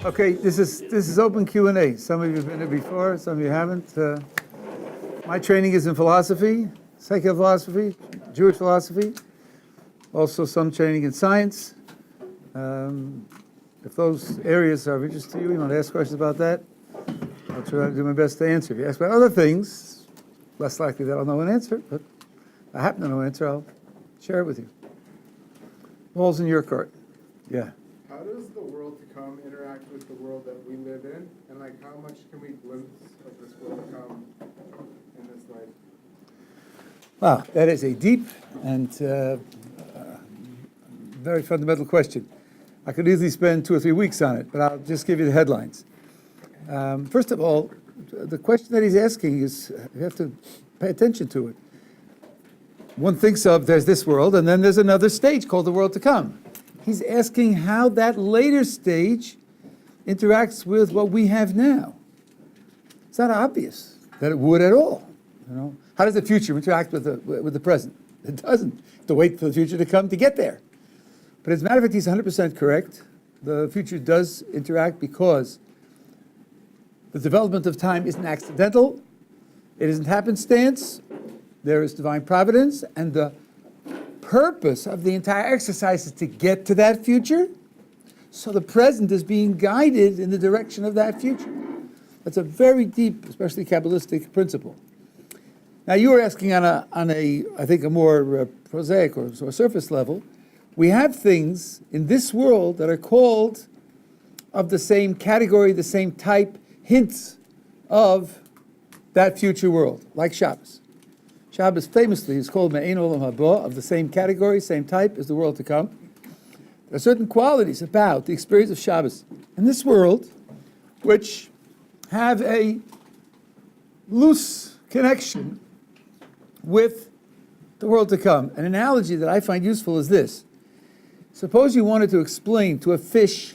Okay, this is open Q&A. Some of you have been here before, some of you haven't. My training is in philosophy, secular philosophy, Jewish philosophy, also some training in science. If those areas are of interest to you, you want to ask questions about that, I'll try to do my best to answer. If you ask about other things, less likely that I'll know an answer, but if I happen to know an answer, I'll share it with you. Ball's in your court. Yeah. How does the world to come interact with the world that we live in? And how much can we glimpse of this world to come in this life? Wow, that is a deep and very fundamental question. I could easily spend 2 or 3 weeks on it, but I'll just give you the headlines. First of all, the question that he's asking is, you have to pay attention to it. One thinks of there's this world, and then there's another stage called the world to come. He's asking how that later stage interacts with what we have now. It's not obvious that it would at all. How does the future interact with the present? It doesn't. You have to wait for the future to come to get there. But as a matter of fact, he's 100% correct. The future does interact because the development of time isn't accidental. It isn't happenstance. There is divine providence, and the purpose of the entire exercise is to get to that future. So the present is being guided in the direction of that future. That's a very deep, especially Kabbalistic principle. Now you were asking on a I think a more prosaic or surface level. We have things in this world that are called of the same category, the same type, hints of that future world, like Shabbos. Shabbos famously is called Me'ein Olam Haba, of the same category, same type as the world to come. There are certain qualities about the experience of Shabbos in this world which have a loose connection with the world to come. An analogy that I find useful is this. Suppose you wanted to explain to a fish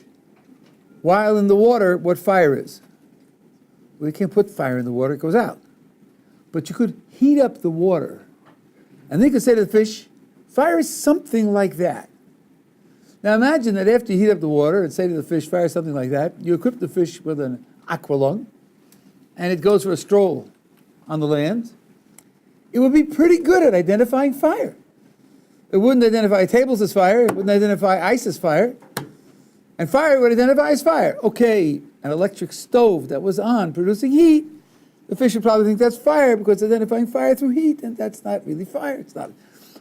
while in the water what fire is. Well, you can't put fire in the water, it goes out. But you could heat up the water. And then you could say to the fish, fire is something like that. Now imagine that after you heat up the water and say to the fish, fire is something like that, you equip the fish with an aqualung, and it goes for a stroll on the land. It would be pretty good at identifying fire. It wouldn't identify tables as fire, it wouldn't identify ice as fire, and fire would identify as fire. Okay, an electric stove that was on producing heat, the fish would probably think that's fire because it's identifying fire through heat, and that's not really fire. It's not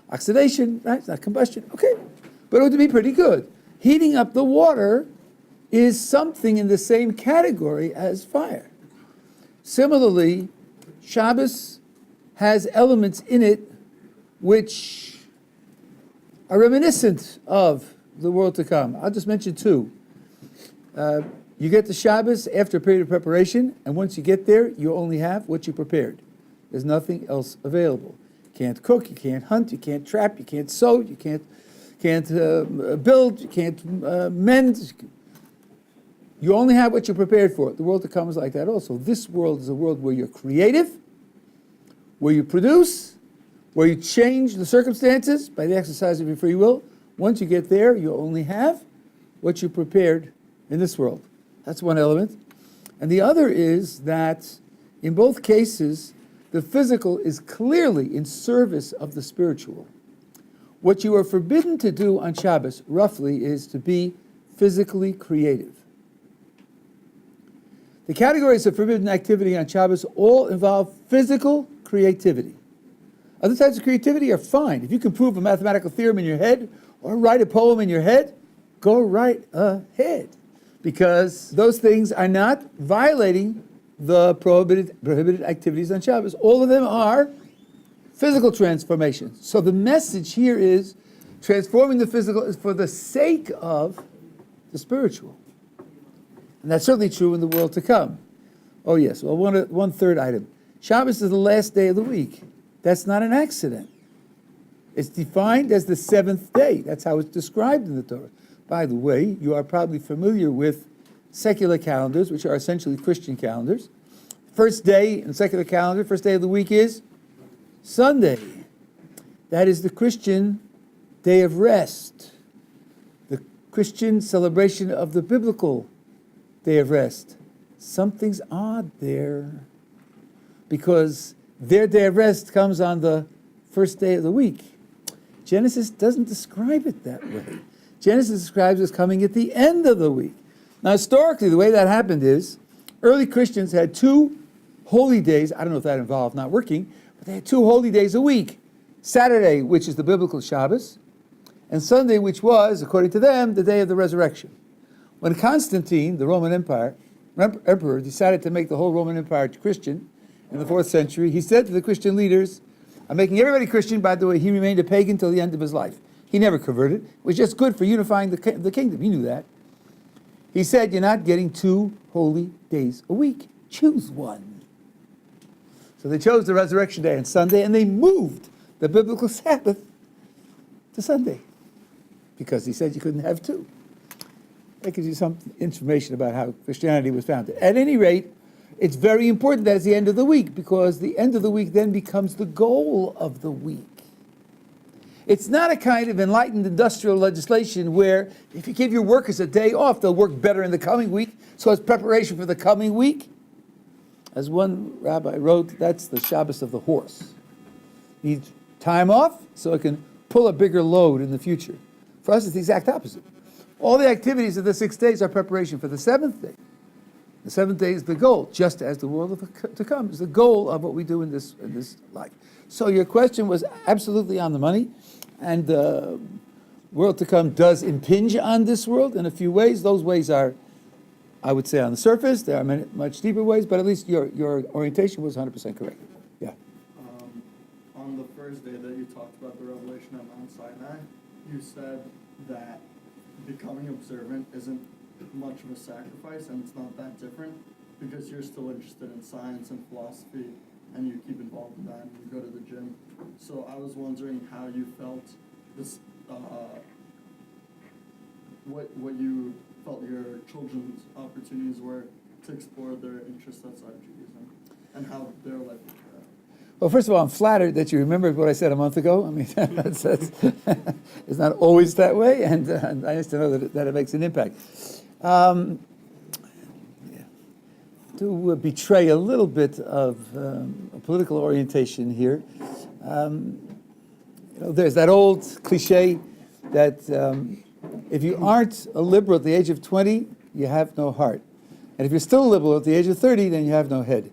oxidation, right? It's not combustion. Okay, but it would be pretty good. Heating up the water is something in the same category as fire. Similarly, Shabbos has elements in it which are reminiscent of the world to come. I'll just mention 2. You get to Shabbos after a period of preparation, and once you get there, you only have what you prepared. There's nothing else available. You can't cook, you can't hunt, you can't trap, you can't sew, you can't build, you can't mend. You only have what you're prepared for. The world to come is like that also. This world is a world where you're creative, where you produce, where you change the circumstances by the exercise of your free will. Once you get there, you only have what you prepared in this world. That's one element. And the other is that in both cases, the physical is clearly in service of the spiritual. What you are forbidden to do on Shabbos, roughly, is to be physically creative. The categories of forbidden activity on Shabbos all involve physical creativity. Other types of creativity are fine. If you can prove a mathematical theorem in your head or write a poem in your head, go right ahead. Because those things are not violating the prohibited activities on Shabbos. All of them are physical transformations. So the message here is transforming the physical is for the sake of the spiritual. And that's certainly true in the world to come. Oh yes, well, one third item. Shabbos is the last day of the week. That's not an accident. It's defined as the 7th day. That's how it's described in the Torah. By the way, you are probably familiar with secular calendars, which are essentially Christian calendars. First day in the secular calendar, first day of the week is Sunday. That is the Christian day of rest, the Christian celebration of the biblical day of rest. Something's odd there, because their day of rest comes on the first day of the week. Genesis doesn't describe it that way. Genesis describes it coming at the end of the week. Now, historically, the way that happened is early Christians had 2 holy days. I don't know if that involved not working, but they had 2 holy days a week. Saturday, which is the biblical Shabbos, and Sunday, which was, according to them, the day of the resurrection. When Constantine, the Roman emperor, decided to make the whole Roman Empire Christian in the 4th century, he said to the Christian leaders, I'm making everybody Christian. By the way, he remained a pagan till the end of his life. He never converted. It was just good for unifying the kingdom. He knew that. He said, you're not getting 2 holy days a week. Choose one. So they chose the resurrection day and Sunday, and they moved the biblical Sabbath to Sunday, because he said you couldn't have 2. That gives you some information about how Christianity was founded. At any rate, it's very important that it's the end of the week, because the end of the week then becomes the goal of the week. It's not a kind of enlightened industrial legislation where if you give your workers a day off, they'll work better in the coming week, so it's preparation for the coming week. As one rabbi wrote, that's the Shabbos of the horse. Needs time off so it can pull a bigger load in the future. For us, it's the exact opposite. All the activities of the 6 days are preparation for the 7th day. The 7th day is the goal, just as the world to come is the goal of what we do in this life. So your question was absolutely on the money, and the world to come does impinge on this world in a few ways. Those ways are, I would say, on the surface. There are many, much deeper ways, but at least your orientation was 100% correct. Yeah. On the first day that you talked about the revelation at Mount Sinai, you said that becoming observant isn't much of a sacrifice, and it's not that different because you're still interested in science and philosophy, and you keep involved in that, and you go to the gym. So I was wondering how you felt this, what you felt your children's opportunities were to explore their interests outside Judaism, and how their life was that. Well, first of all, I'm flattered that you remembered what I said a month ago. I mean, that's it's not always that way, and I used to know that it makes an impact. To betray a little bit of a political orientation here, there's that old cliche that if you aren't a liberal at the age of 20, you have no heart. And if you're still a liberal at the age of 30, then you have no head.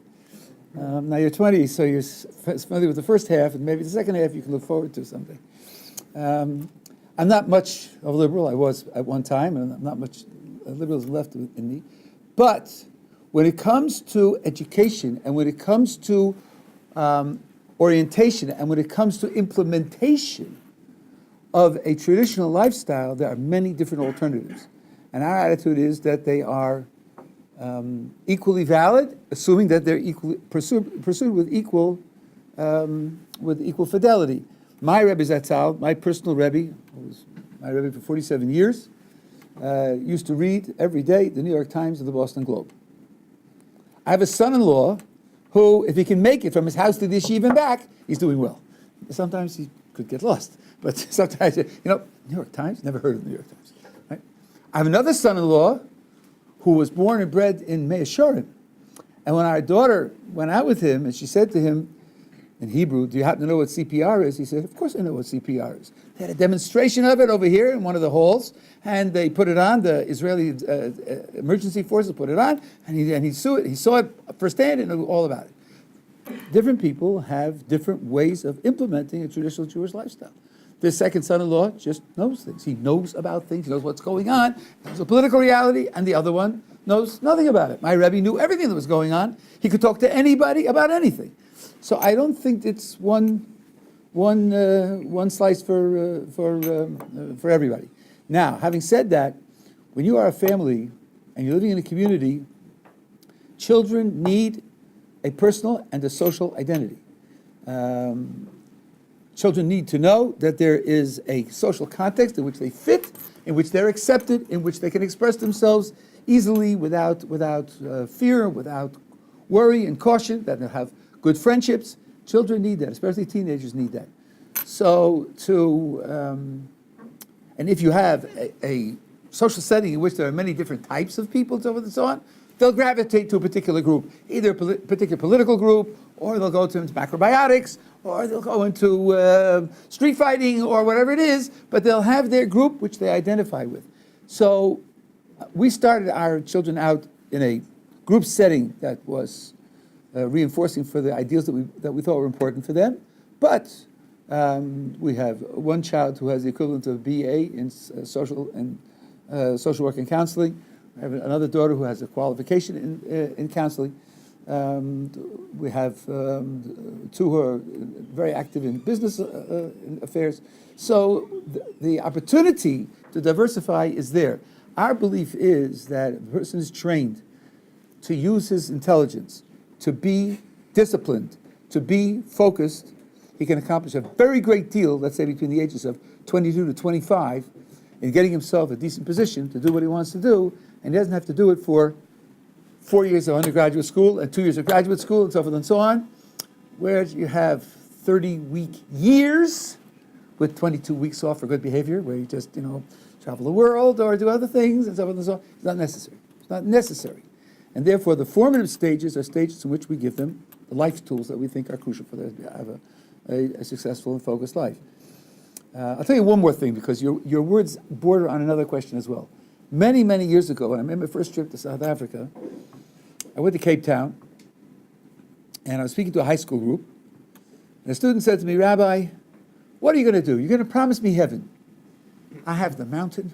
Now you're 20, so you're familiar with the first half, and maybe the second half you can look forward to someday. I'm not much of a liberal. I was at one time, and not much liberalism left in me. But when it comes to education, and when it comes to orientation, and when it comes to implementation of a traditional lifestyle, there are many different alternatives. And our attitude is that they are equally valid, assuming that they're pursued with equal fidelity. My Rebbe Zatzal, my personal Rebbe, who was my Rebbe for 47 years, used to read every day the New York Times and the Boston Globe. I have a son-in-law who, if he can make it from his house to the yeshiva and back, he's doing well. Sometimes he could get lost, but sometimes, New York Times, never heard of the New York Times. Right? I have another son-in-law who was born and bred in Mea Shearim. And when our daughter went out with him, and she said to him in Hebrew, do you happen to know what CPR is? He said, of course I know what CPR is. They had a demonstration of it over here in one of the halls, and they put it on, the Israeli emergency forces put it on, and he saw it firsthand and knew all about it. Different people have different ways of implementing a traditional Jewish lifestyle. This second son-in-law just knows things. He knows about things. He knows what's going on. There's a political reality, and the other one knows nothing about it. My Rebbe knew everything that was going on. He could talk to anybody about anything. So I don't think it's one slice for everybody. Now, having said that, when you are a family and you're living in a community, children need a personal and a social identity. Children need to know that there is a social context in which they fit, in which they're accepted, in which they can express themselves easily without fear, without worry and caution, that they'll have good friendships. Children need that, especially teenagers need that. So and if you have a social setting in which there are many different types of people, so forth and so on, they'll gravitate to a particular group, either a particular political group, or they'll go to macrobiotics, or they'll go into street fighting, or whatever it is, but they'll have their group which they identify with. So we started our children out in a group setting that was reinforcing for the ideals that we thought were important for them, but we have one child who has the equivalent of BA in social work and counseling. I have another daughter who has a qualification in counseling. We have two who are very active in business affairs. So the opportunity to diversify is there. Our belief is that if a person is trained to use his intelligence, to be disciplined, to be focused, he can accomplish a very great deal, let's say between the ages of 22 to 25, in getting himself a decent position to do what he wants to do, and he doesn't have to do it for 4 years of undergraduate school and 2 years of graduate school and so forth and so on, whereas you have 30-week years with 22 weeks off for good behavior, where you just, travel the world or do other things and so forth and so on. It's not necessary. It's not necessary. And therefore, the formative stages are stages in which we give them the life tools that we think are crucial for them to have a successful and focused life. I'll tell you one more thing, because your words border on another question as well. Many, many years ago, when I made my first trip to South Africa, I went to Cape Town, and I was speaking to a high school group, and a student said to me, "Rabbi, what are you going to do? You're going to promise me heaven." I have the mountain,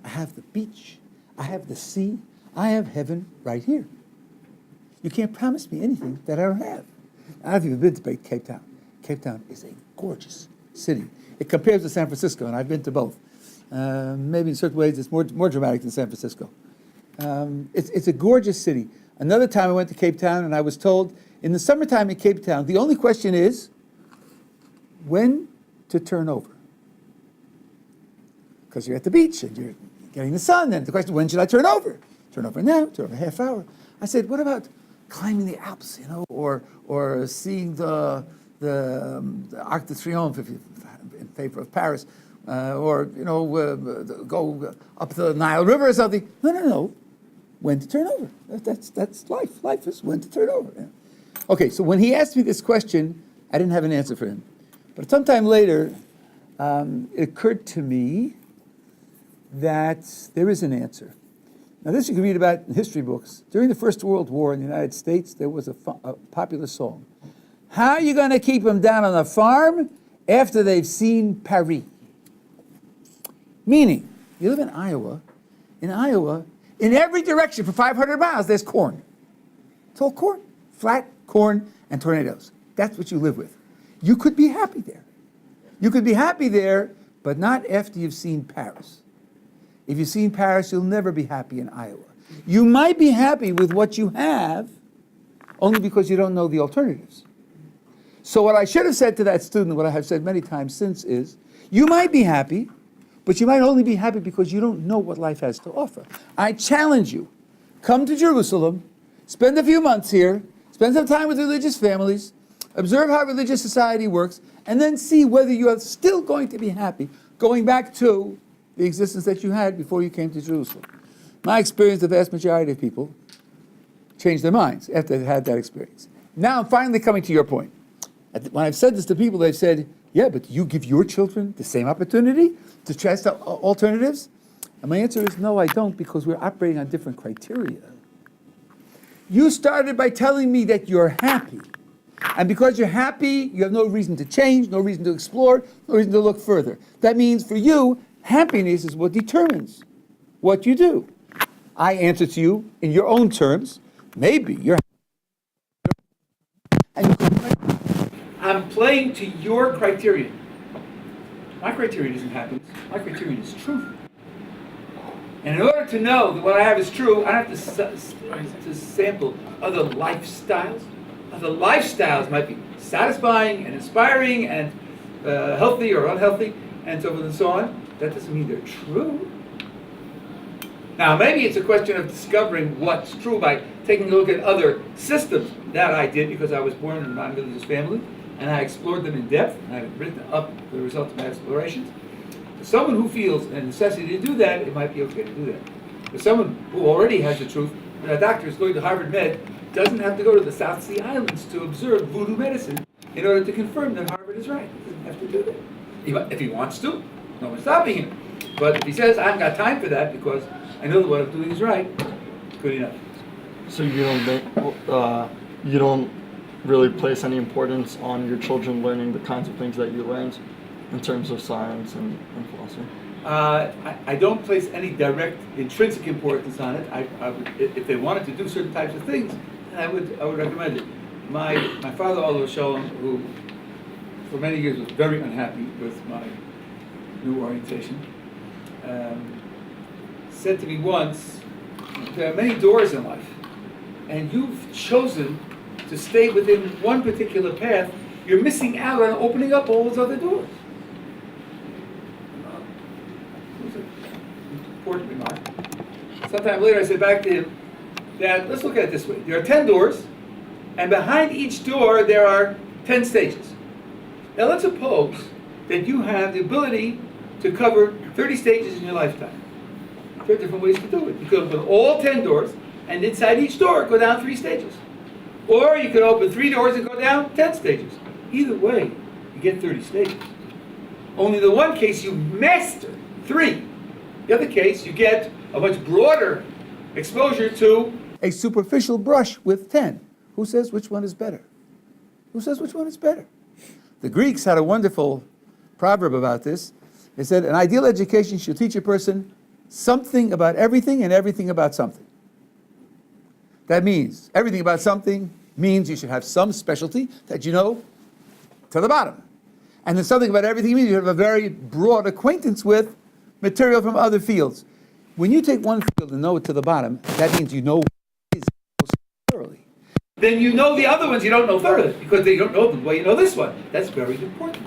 I have the beach, I have the sea, I have heaven right here. You can't promise me anything that I don't have. I don't know if you've been to Cape Town. Cape Town is a gorgeous city. It compares to San Francisco, and I've been to both. Maybe in certain ways it's more dramatic than San Francisco. It's a gorgeous city. Another time I went to Cape Town, and I was told, in the summertime in Cape Town, the only question is when to turn over. Because you're at the beach, and you're getting the sun, and the question, when should I turn over? Turn over now, turn over a half hour. I said, what about climbing the Alps, or seeing the Arc de Triomphe, if you're in favor of Paris, or go up the Nile River or something. No. When to turn over. That's life. Life is when to turn over. Yeah. Okay, so when he asked me this question, I didn't have an answer for him. But sometime later, it occurred to me that there is an answer. Now, this you can read about in history books. During the First World War in the United States, there was a popular song. How are you going to keep them down on the farm after they've seen Paris? Meaning, you live in Iowa, in every direction for 500 miles, there's corn. It's all corn, flat corn and tornadoes. That's what you live with. You could be happy there. You could be happy there, but not after you've seen Paris. If you've seen Paris, you'll never be happy in Iowa. You might be happy with what you have, only because you don't know the alternatives. So what I should have said to that student, what I have said many times since, is, you might be happy, but you might only be happy because you don't know what life has to offer. I challenge you, come to Jerusalem, spend a few months here, spend some time with religious families, observe how religious society works, and then see whether you are still going to be happy going back to the existence that you had before you came to Jerusalem. My experience, the vast majority of people changed their minds after they had that experience. Now I'm finally coming to your point. When I've said this to people, they've said, yeah, but you give your children the same opportunity to test alternatives? And my answer is no, I don't, because we're operating on different criteria. You started by telling me that you're happy. And because you're happy, you have no reason to change, no reason to explore, no reason to look further. That means for you, happiness is what determines what you do. I answer to you in your own terms. Maybe you're happy. And you go, I'm playing to your criterion. My criterion isn't happiness. My criterion is truth. And in order to know that what I have is true, I have to sample other lifestyles. Other lifestyles might be satisfying and inspiring and healthy or unhealthy and so forth and so on. That doesn't mean they're true. Now, maybe it's a question of discovering what's true by taking a look at other systems. That I did because I was born in a non-religious family, and I explored them in depth, and I've written up the results of my explorations. someone who feels a necessity to do that, it might be okay to do that. But someone who already has the truth, when a doctor is going to Harvard Med, doesn't have to go to the South Sea Islands to observe voodoo medicine in order to confirm that Harvard is right. He doesn't have to do that. If he wants to, no one's stopping him. But if he says, I haven't got time for that because I know that what I'm doing is right, good enough. So you don't really place any importance on your children learning the kinds of things that you learned in terms of science and philosophy? I don't place any direct intrinsic importance on it. I would, if they wanted to do certain types of things, I would recommend it. My father, Olav Shalom, who for many years was very unhappy with my new orientation, said to me once, there are many doors in life, and you've chosen to stay within one particular path. You're missing out on opening up all those other doors. It was an important remark. Sometime later I said back to him, Dad, let's look at it this way. There are 10 doors, and behind each door there are 10 stages. Now let's suppose that you have the ability to cover 30 stages in your lifetime. There are different ways to do it. You could open all 10 doors, and inside each door go down 3 stages. Or you could open 3 doors and go down 10 stages. Either way, you get 30 stages. Only the one case you master 3. The other case, you get a much broader exposure to a superficial brush with 10. Who says which one is better? Who says which one is better? The Greeks had a wonderful proverb about this. They said, an ideal education should teach a person something about everything and everything about something. That means everything about something means you should have some specialty that you know to the bottom. And then something about everything means you have a very broad acquaintance with material from other fields. When you take one field and know it to the bottom, that means you know it most thoroughly. Then you know the other ones you don't know thoroughly, because they don't know them. Well, you know this one. That's very important.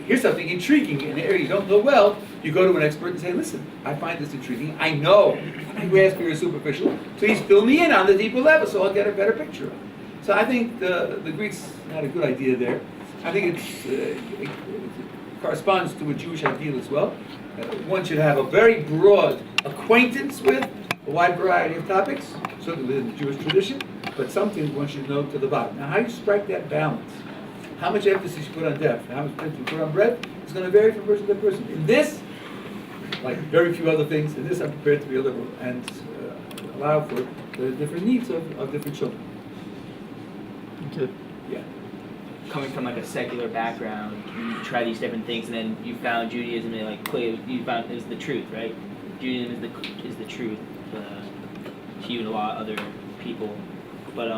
Here's something intriguing in an area you don't know well. You go to an expert and say, listen, I find this intriguing. I know. I grasp you're superficial. Please fill me in on the deeper level so I'll get a better picture of it. So I think the Greeks had a good idea there. I think it corresponds to a Jewish ideal as well. One should have a very broad acquaintance with a wide variety of topics, certainly within the Jewish tradition, but some things one should know to the bottom. Now, how you strike that balance, how much emphasis you put on depth, how much emphasis you put on breadth, is going to vary from person to person. In this, like very few other things, in this I'm prepared to be a liberal and allow for the different needs of different children. Okay. Yeah. Coming from like a secular background, you try these different things, and then you found Judaism, and like clearly you found it was the truth, right? Judaism is the truth to you and a lot of other people. But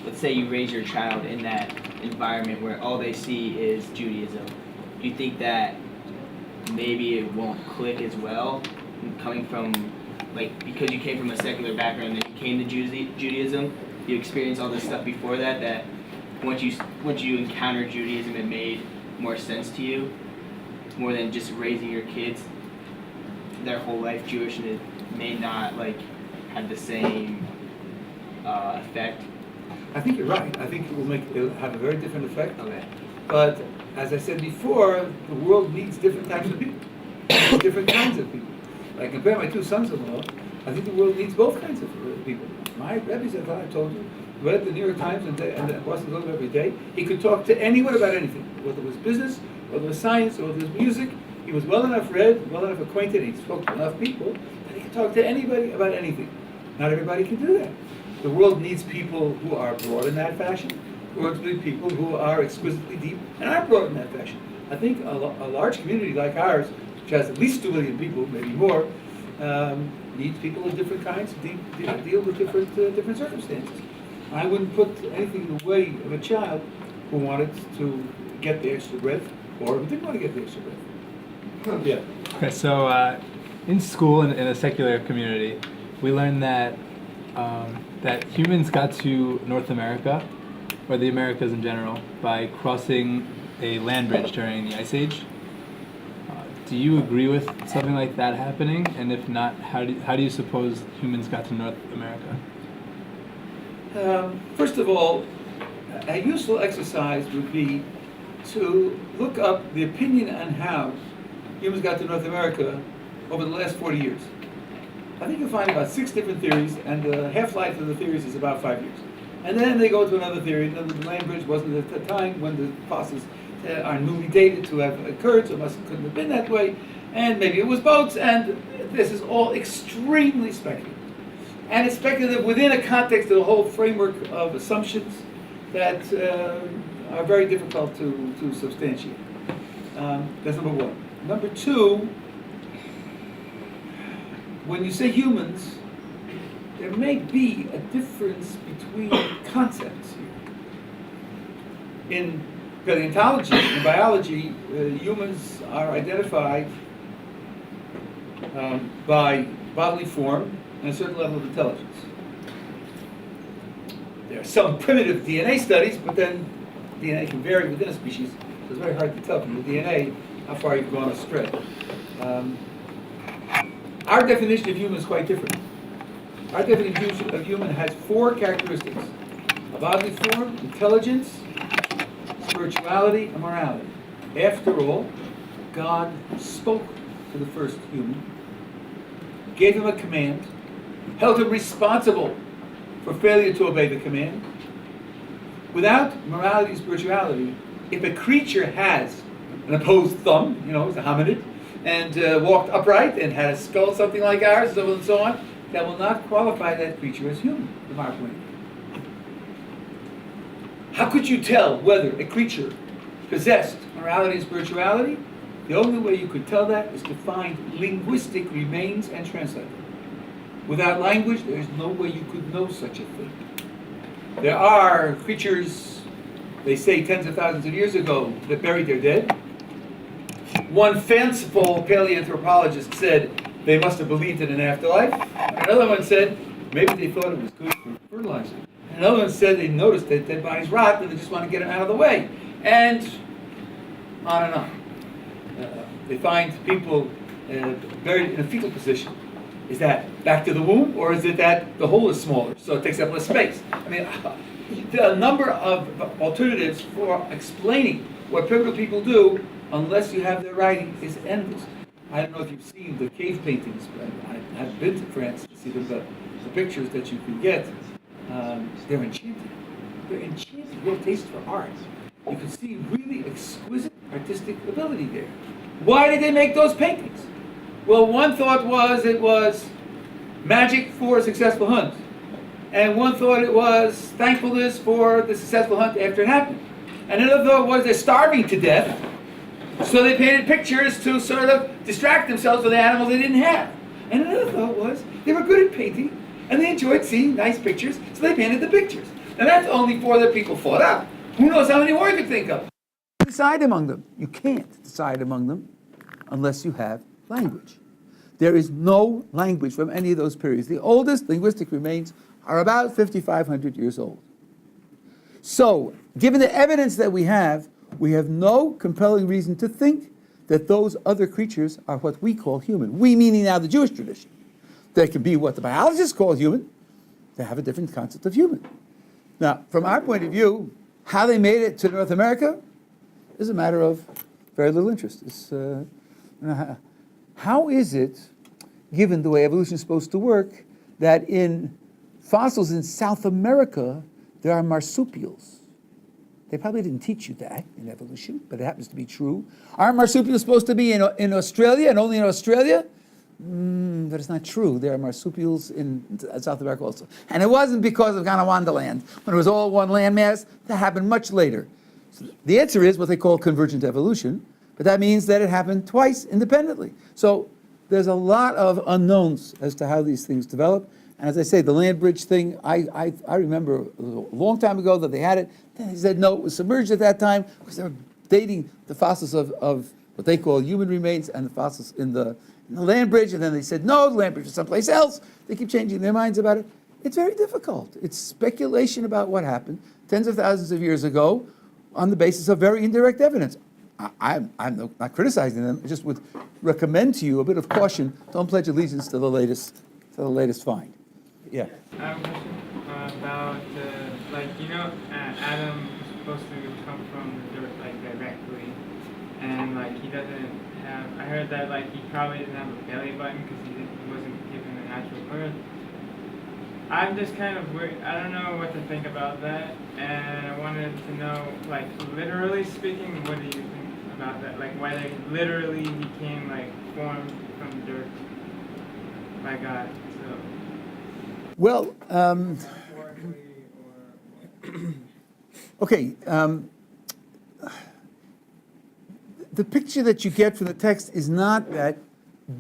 let's say you raise your child in that environment where all they see is Judaism. Do you think that maybe it won't click as well, coming from like because you came from a secular background and then you came to Judaism? You experienced all this stuff before that once you encountered Judaism, it made more sense to you, more than just raising your kids their whole life Jewish, and it may not like have the same effect. I think you're right. I think it'll have a very different effect on that. But as I said before, the world needs different types of people, different kinds of people. I compare my 2 sons-in-law. I think the world needs both kinds of people. My Rabbi said, I told you, read the New York Times and the Boston Globe every day. He could talk to anyone about anything, whether it was business, whether it was science, or whether it was music. He was well enough read, well enough acquainted, he spoke to enough people that he could talk to anybody about anything. Not everybody can do that. The world needs people who are broad in that fashion. The world needs people who are exquisitely deep and are broad in that fashion. I think a large community like ours, which has at least 2 million people, maybe more, needs people of different kinds to deal with different circumstances. I wouldn't put anything in the way of a child who wanted to get the extra breadth or who didn't want to get the extra breadth. Yeah. Okay, so in school in a secular community, we learned that that humans got to North America, or the Americas in general, by crossing a land bridge during the Ice Age. Do you agree with something like that happening? And if not, how do you suppose humans got to North America? First of all, a useful exercise would be to look up the opinion on how humans got to North America over the last 40 years. I think you'll find about 6 different theories, and the half-life of the theories is about 5 years. And then they go to another theory. The land bridge wasn't at the time when the fossils are newly dated to have occurred, so it couldn't have been that way. And maybe it was boats, and this is all extremely speculative. And it's speculative within a context of the whole framework of assumptions that are very difficult to substantiate. That's number one. Number two, when you say humans, there may be a difference between concepts here. In paleontology, in biology, humans are identified by bodily form and a certain level of intelligence. There are some primitive DNA studies, but then DNA can vary within a species, so it's very hard to tell from the DNA how far you've gone astray. Our definition of human is quite different. Our definition of human has 4 characteristics: a bodily form, intelligence, spirituality, and morality. After all, God spoke to the first human, gave him a command, held him responsible for failure to obey the command. Without morality and spirituality, if a creature has an opposed thumb, it's a hominid, and walked upright and had a skull something like ours, so on and so on, that will not qualify that creature as human, from our point of view. How could you tell whether a creature possessed morality and spirituality? The only way you could tell that is to find linguistic remains and translate them. Without language, there is no way you could know such a thing. There are creatures, they say tens of thousands of years ago, that buried their dead. One fanciful paleoanthropologist said they must have believed in an afterlife. Another one said maybe they thought it was good for fertilizer. Another one said they noticed that dead bodies rot and they just want to get them out of the way. And on and on. They find people buried in a fetal position. Is that back to the womb, or is it that the hole is smaller, so it takes up less space? I mean, the number of alternatives for explaining what primitive people do, unless you have their writing, is endless. I don't know if you've seen the cave paintings, but I haven't been to France to see them, but the pictures that you can get, they're enchanting. They're enchanting, real taste for art. You can see really exquisite artistic ability there. Why did they make those paintings? Well, one thought was it was magic for a successful hunt. And one thought it was thankfulness for the successful hunt after it happened. And another thought was they're starving to death, so they painted pictures to sort of distract themselves with the animals they didn't have. And another thought was they were good at painting, and they enjoyed seeing nice pictures, so they painted the pictures. And that's only 4 that people thought up. Who knows how many more you could think of? Decide among them. You can't decide among them unless you have language. There is no language from any of those periods. The oldest linguistic remains are about 5,500 years old. So, given the evidence that we have no compelling reason to think that those other creatures are what we call human. We meaning now the Jewish tradition. They can be what the biologists call human. They have a different concept of human. Now, from our point of view, how they made it to North America is a matter of very little interest. How is it, given the way evolution is supposed to work, that in fossils in South America, there are marsupials? They probably didn't teach you that in evolution, but it happens to be true. Are marsupials supposed to be in Australia and only in Australia? That is not true. There are marsupials in South America also. And it wasn't because of Gondwana, when it was all one landmass. That happened much later. So the answer is what they call convergent evolution, but that means that it happened twice independently. So there's a lot of unknowns as to how these things develop. And as I say, the land bridge thing, I remember a long time ago that they had it. Then they said, no, it was submerged at that time because they were dating the fossils of what they call human remains and the fossils in the land bridge. And then they said, no, the land bridge is someplace else. They keep changing their minds about it. It's very difficult. It's speculation about what happened tens of thousands of years ago on the basis of very indirect evidence. I'm not criticizing them. I just would recommend to you a bit of caution. Don't pledge allegiance to the latest find. Yeah. I have a question about, Adam was supposed to come from the dirt, like direct. naturally, and like he doesn't have. I heard that like he probably didn't have a belly button because he wasn't given a natural birth. I'm just kind of weird. I don't know what to think about that, and I wanted to know, like, literally speaking, what do you think about that? Like, whether literally he came like formed from dirt by God. So. Well, Metaphorically or okay. The picture that you get from the text is not that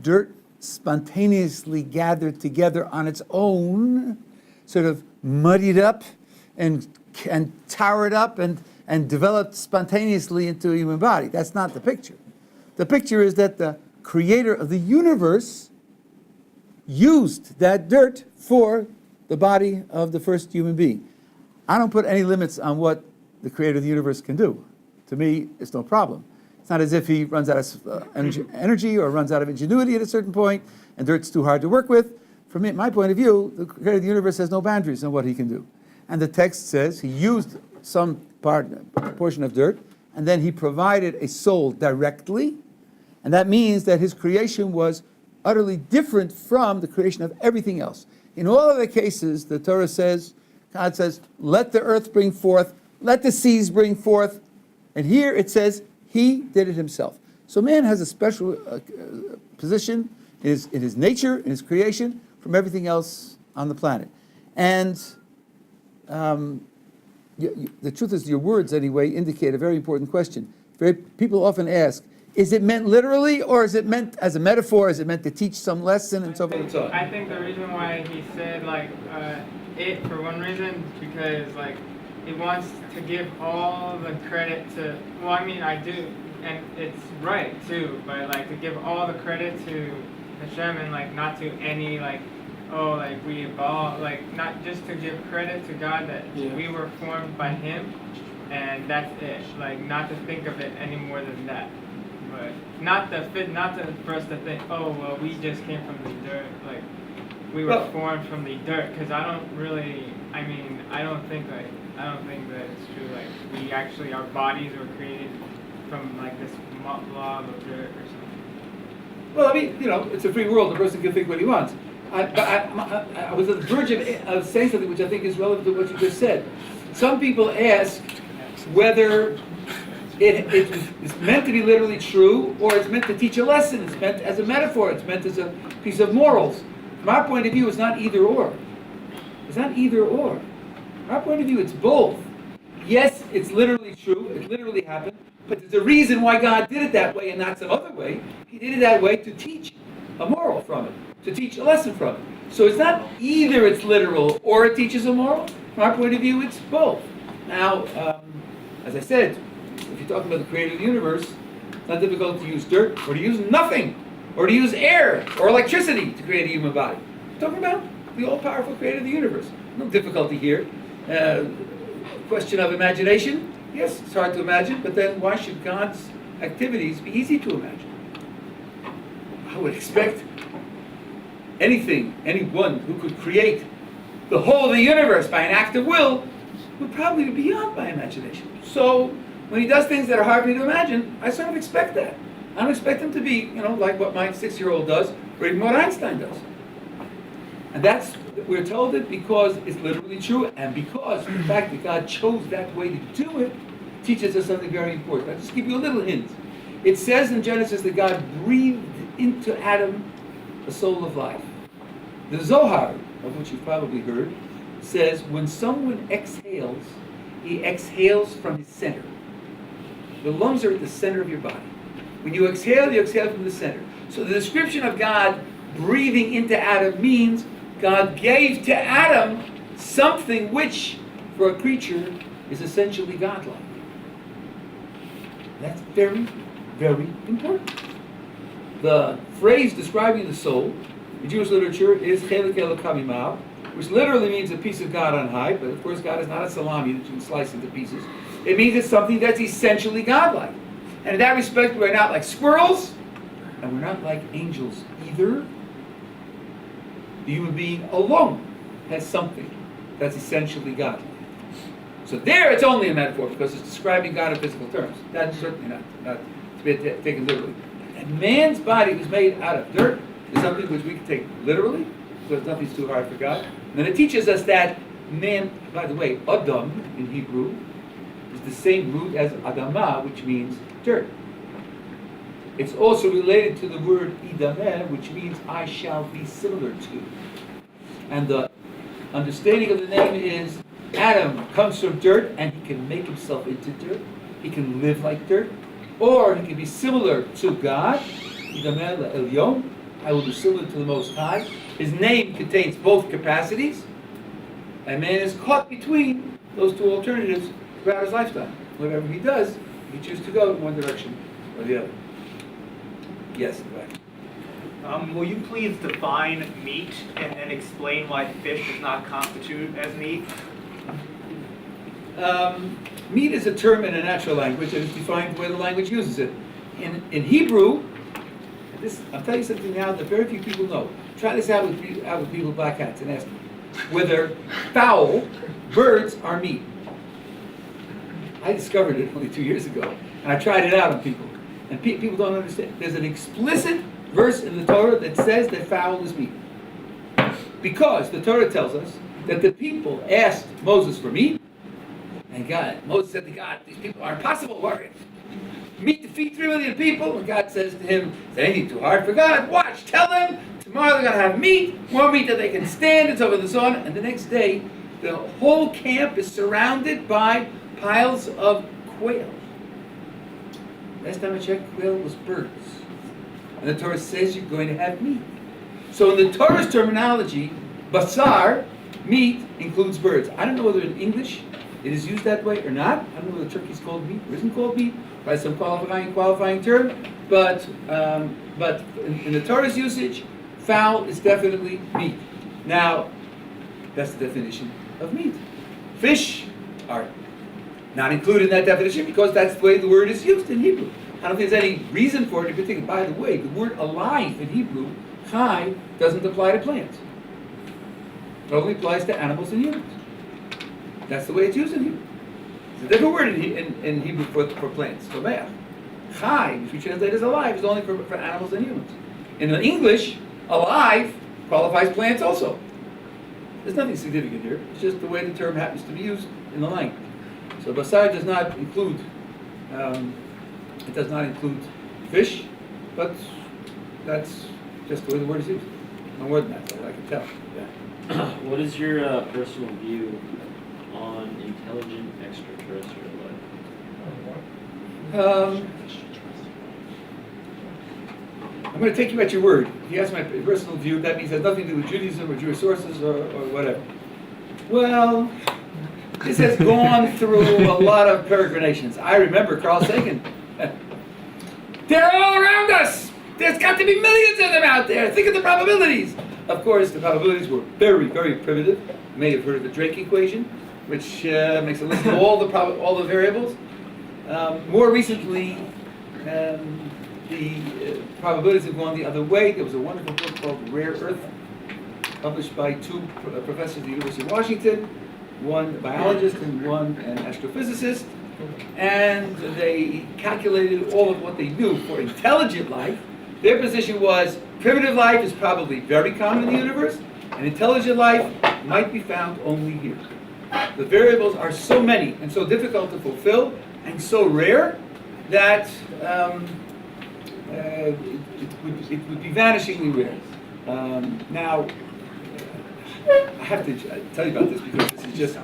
dirt spontaneously gathered together on its own, sort of muddied up and towered up and developed spontaneously into a human body. That's not the picture. The picture is that the creator of the universe used that dirt for the body of the first human being. I don't put any limits on what the creator of the universe can do. To me, it's no problem. It's not as if he runs out of energy or runs out of ingenuity at a certain point, and dirt's too hard to work with. From my point of view, the creator of the universe has no boundaries on what he can do. And the text says he used some portion of dirt, and then he provided a soul directly, and that means that his creation was utterly different from the creation of everything else. In all of the cases, the Torah says, God says, let the earth bring forth, let the seas bring forth, and here it says, he did it himself. So man has a special position in his nature, in his creation, from everything else on the planet. And the truth is, your words anyway indicate a very important question. People often ask, is it meant literally, or is it meant as a metaphor? Is it meant to teach some lesson and so forth? I think the reason why he said like it for one reason because like he wants to give all the credit to. Well, I mean I do, and it's right too. But like to give all the credit to Hashem and like not to any like like we evolved, like not just to give credit to God that we were formed by Him, and that's it. Like not to think of it any more than that. But not for us to think, oh well, we just came from the dirt, like we were formed from the dirt. Because I don't think that it's true. Like we actually, our bodies were created from like this blob of dirt or something. Well, I mean, it's a free world. The person can think what he wants. I was at the verge of saying something which I think is relevant to what you just said. Some people ask whether it's meant to be literally true, or it's meant to teach a lesson. It's meant as a metaphor. It's meant as a piece of morals. From our point of view, it's not either or. It's not either or. From our point of view, it's both. Yes, it's literally true. It literally happened. But there's a reason why God did it that way and not some other way. He did it that way to teach a moral from it, to teach a lesson from it. So it's not either it's literal or it teaches a moral. From our point of view, it's both. Now, as I said, if you're talking about the creator of the universe, it's not difficult to use dirt or to use nothing or to use air or electricity to create a human body. We're talking about the all-powerful creator of the universe. No difficulty here. Question of imagination? Yes, it's hard to imagine, but then why should God's activities be easy to imagine? I would expect anyone who could create the whole of the universe by an act of will would probably be beyond my imagination. So when he does things that are hard for me to imagine, I sort of expect that. I don't expect him to be, like what my 6-year-old does, or even what Einstein does. And we're told it because it's literally true, and because the fact that God chose that way to do it teaches us something very important. I'll just give you a little hint. It says in Genesis that God breathed into Adam a soul of life. The Zohar, of which you've probably heard, says when someone exhales, he exhales from his center. The lungs are at the center of your body. When you exhale from the center. So the description of God breathing into Adam means God gave to Adam something which, for a creature, is essentially godlike. That's very, very important. The phrase describing the soul in Jewish literature is chelik Eloka mima'al, which literally means a piece of God on high, but of course God is not a salami that you can slice into pieces. It means it's something that's essentially godlike. And in that respect, we're not like squirrels, and we're not like angels either. The human being alone has something that's essentially godlike. So there it's only a metaphor because it's describing God in physical terms. That's certainly not to be taken literally. And man's body was made out of dirt is something which we can take literally because nothing's too hard for God. And then it teaches us that man, by the way, Adam in Hebrew is the same root as Adamah, which means dirt. It's also related to the word idameh, which means I shall be similar to. And the understanding of the name is Adam comes from dirt and he can make himself into dirt. He can live like dirt. Or he can be similar to God. Idameh le'elyon. I will be similar to the Most High. His name contains both capacities. And man is caught between those two alternatives throughout his lifetime. Whatever he does, he chooses to go in one direction or the other. Yes, right. Will you please define meat and then explain why fish does not constitute as meat? Meat is a term in a natural language and it's defined the way the language uses it. In Hebrew, I'll tell you something now that very few people know. Try this out with people with black hats and ask them whether fowl, birds, are meat. I discovered it only 2 years ago, and I tried it out on people. And people don't understand. There's an explicit verse in the Torah that says that fowl is meat. Because the Torah tells us that the people asked Moses for meat, and Moses said to God, these people are impossible warriors. Meat to feed 3 million people, and God says to him, is anything too hard for God? Watch, tell them, tomorrow they're going to have meat, more meat than they can stand, it's over the sun, and the next day, the whole camp is surrounded by piles of quail. Last time I checked, quail was birds. And the Torah says you're going to have meat. So in the Torah's terminology, basar, meat, includes birds. I don't know whether in English it is used that way or not. I don't know whether turkey's called meat or isn't called meat by some qualifying term. But in the Torah's usage, fowl is definitely meat. Now, that's the definition of meat. Fish are not included in that definition because that's the way the word is used in Hebrew. I don't think there's any reason for it in particular. By the way, the word alive in Hebrew, chai, doesn't apply to plants. It only applies to animals and humans. That's the way it's used in Hebrew. It's a different word in Hebrew for plants, for me'ach. Chai, which we translate as alive, is only for animals and humans. In the English, alive qualifies plants also. There's nothing significant here. It's just the way the term happens to be used in the language. So basar does not include fish, but that's just the way the word is used. No more than that, so I can tell. Yeah. What is your personal view on intelligent extraterrestrial life? I'm going to take you at your word. If you ask my personal view, that means it has nothing to do with Judaism or Jewish sources or whatever. Well, this has gone through a lot of peregrinations. I remember Carl Sagan. They're all around us. There's got to be millions of them out there. Think of the probabilities. Of course, the probabilities were very, very primitive. You may have heard of the Drake equation, which makes a list of all the variables. More recently, the probabilities have gone the other way. There was a wonderful book called Rare Earth, published by 2 professors at the University of Washington, one biologist and one an astrophysicist, and they calculated all of what they knew for intelligent life. Their position was primitive life is probably very common in the universe, and intelligent life might be found only here. The variables are so many and so difficult to fulfill and so rare that it would be vanishingly rare. Now, I have to tell you about this because this is just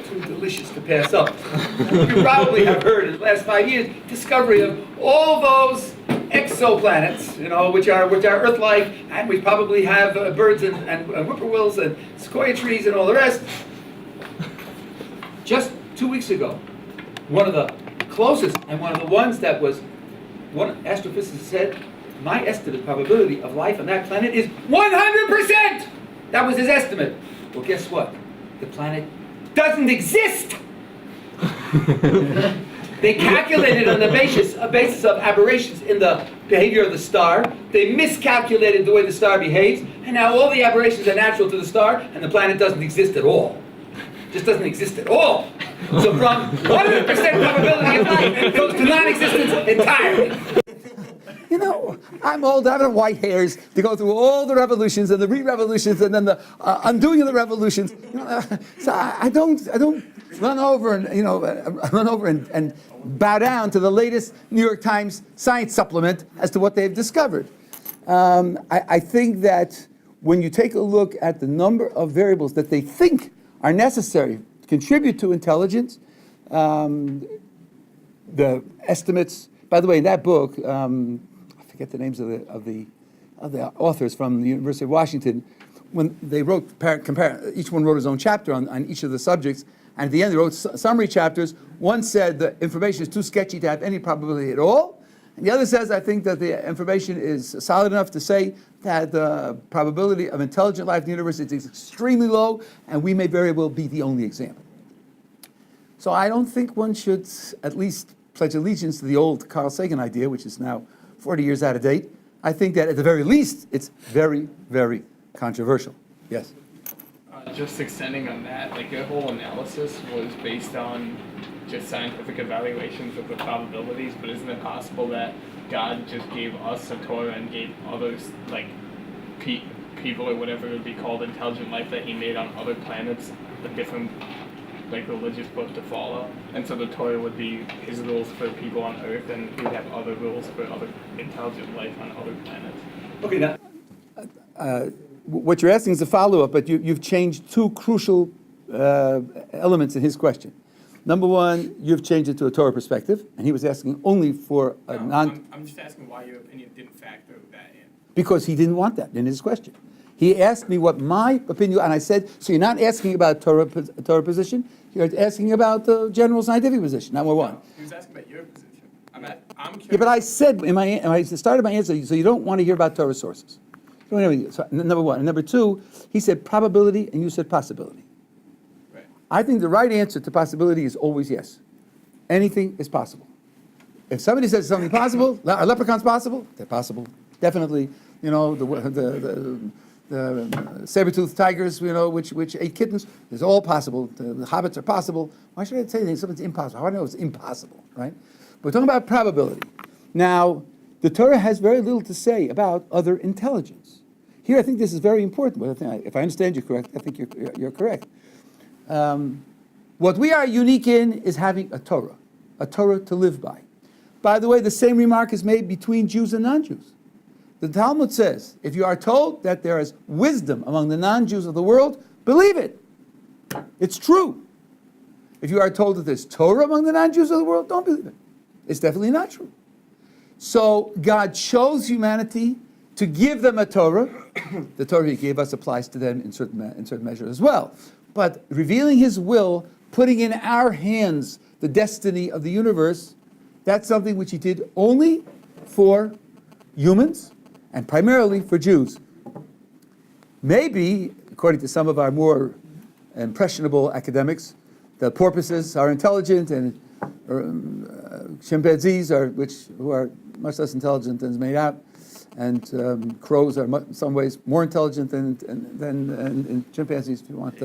too delicious to pass up. You probably have heard in the last 5 years discovery of all those exoplanets, which are Earth-like, and we probably have birds and whippoorwills and sequoia trees and all the rest. Just 2 weeks ago, one of the closest and one of the ones that was one astrophysicist said, my estimate probability of life on that planet is 100%. That was his estimate. Well, guess what? The planet doesn't exist. They calculated on the basis of aberrations in the behavior of the star. They miscalculated the way the star behaves, and now all the aberrations are natural to the star, and the planet doesn't exist at all. Just doesn't exist at all. So from 100% probability of life, it goes to non-existence entirely. You know, I'm old, I don't have white hairs to go through all the revolutions and the re-revolutions and then the undoing of the revolutions. You know, so I don't run over and bow down to the latest New York Times science supplement as to what they've discovered. I think that when you take a look at the number of variables that they think are necessary to contribute to intelligence, the estimates. By the way, in that book, I forget the names of the authors from the University of Washington. When they wrote, each one wrote his own chapter on each of the subjects, and at the end they wrote summary chapters. One said the information is too sketchy to have any probability at all, and the other says, I think that the information is solid enough to say that the probability of intelligent life in the universe is extremely low, and we may very well be the only example. So I don't think one should at least pledge allegiance to the old Carl Sagan idea, which is now 40 years out of date. I think that at the very least, it's very, very controversial. Yes? Just extending on that, like your whole analysis was based on just scientific evaluations of the probabilities, but isn't it possible that God just gave us a Torah and gave others, like people or whatever it would be called, intelligent life that he made on other planets, a different like religious book to follow, and so the Torah would be his rules for people on Earth, and he would have other rules for other intelligent life on other planets. Okay, now. What you're asking is a follow-up, but you've changed two crucial elements in his question. Number one, you've changed it to a Torah perspective, and he was asking only for a I'm just asking why your opinion didn't factor that in. Because he didn't want that in his question. He asked me what my opinion, and I said, so you're not asking about Torah position, you're asking about the general scientific position, number one. No, he was asking about your position. I'm curious. Yeah, but I said, I started my answer, so you don't want to hear about Torah sources. So anyway, so number one. And number two, he said probability, and you said possibility. Right. I think the right answer to possibility is always yes. Anything is possible. If somebody says something possible, a leprechaun's possible, they're possible. Definitely, you know, the saber-toothed tigers, you know, which ate kittens, is all possible. The hobbits are possible. Why should I say something's impossible? How do I know it's impossible, right? We're talking about probability. Now, the Torah has very little to say about other intelligence. Here, I think this is very important. But if I understand you correct, I think you're correct. What we are unique in is having a Torah to live by. By the way, the same remark is made between Jews and non-Jews. The Talmud says, if you are told that there is wisdom among the non-Jews of the world, believe it. It's true. If you are told that there's Torah among the non-Jews of the world, don't believe it. It's definitely not true. So God chose humanity to give them a Torah. The Torah he gave us applies to them in certain measure as well. But revealing his will, putting in our hands the destiny of the universe, that's something which he did only for humans and primarily for Jews. Maybe, according to some of our more impressionable academics, the porpoises are intelligent and chimpanzees who are much less intelligent than is made out, and crows are in some ways more intelligent than chimpanzees. If you want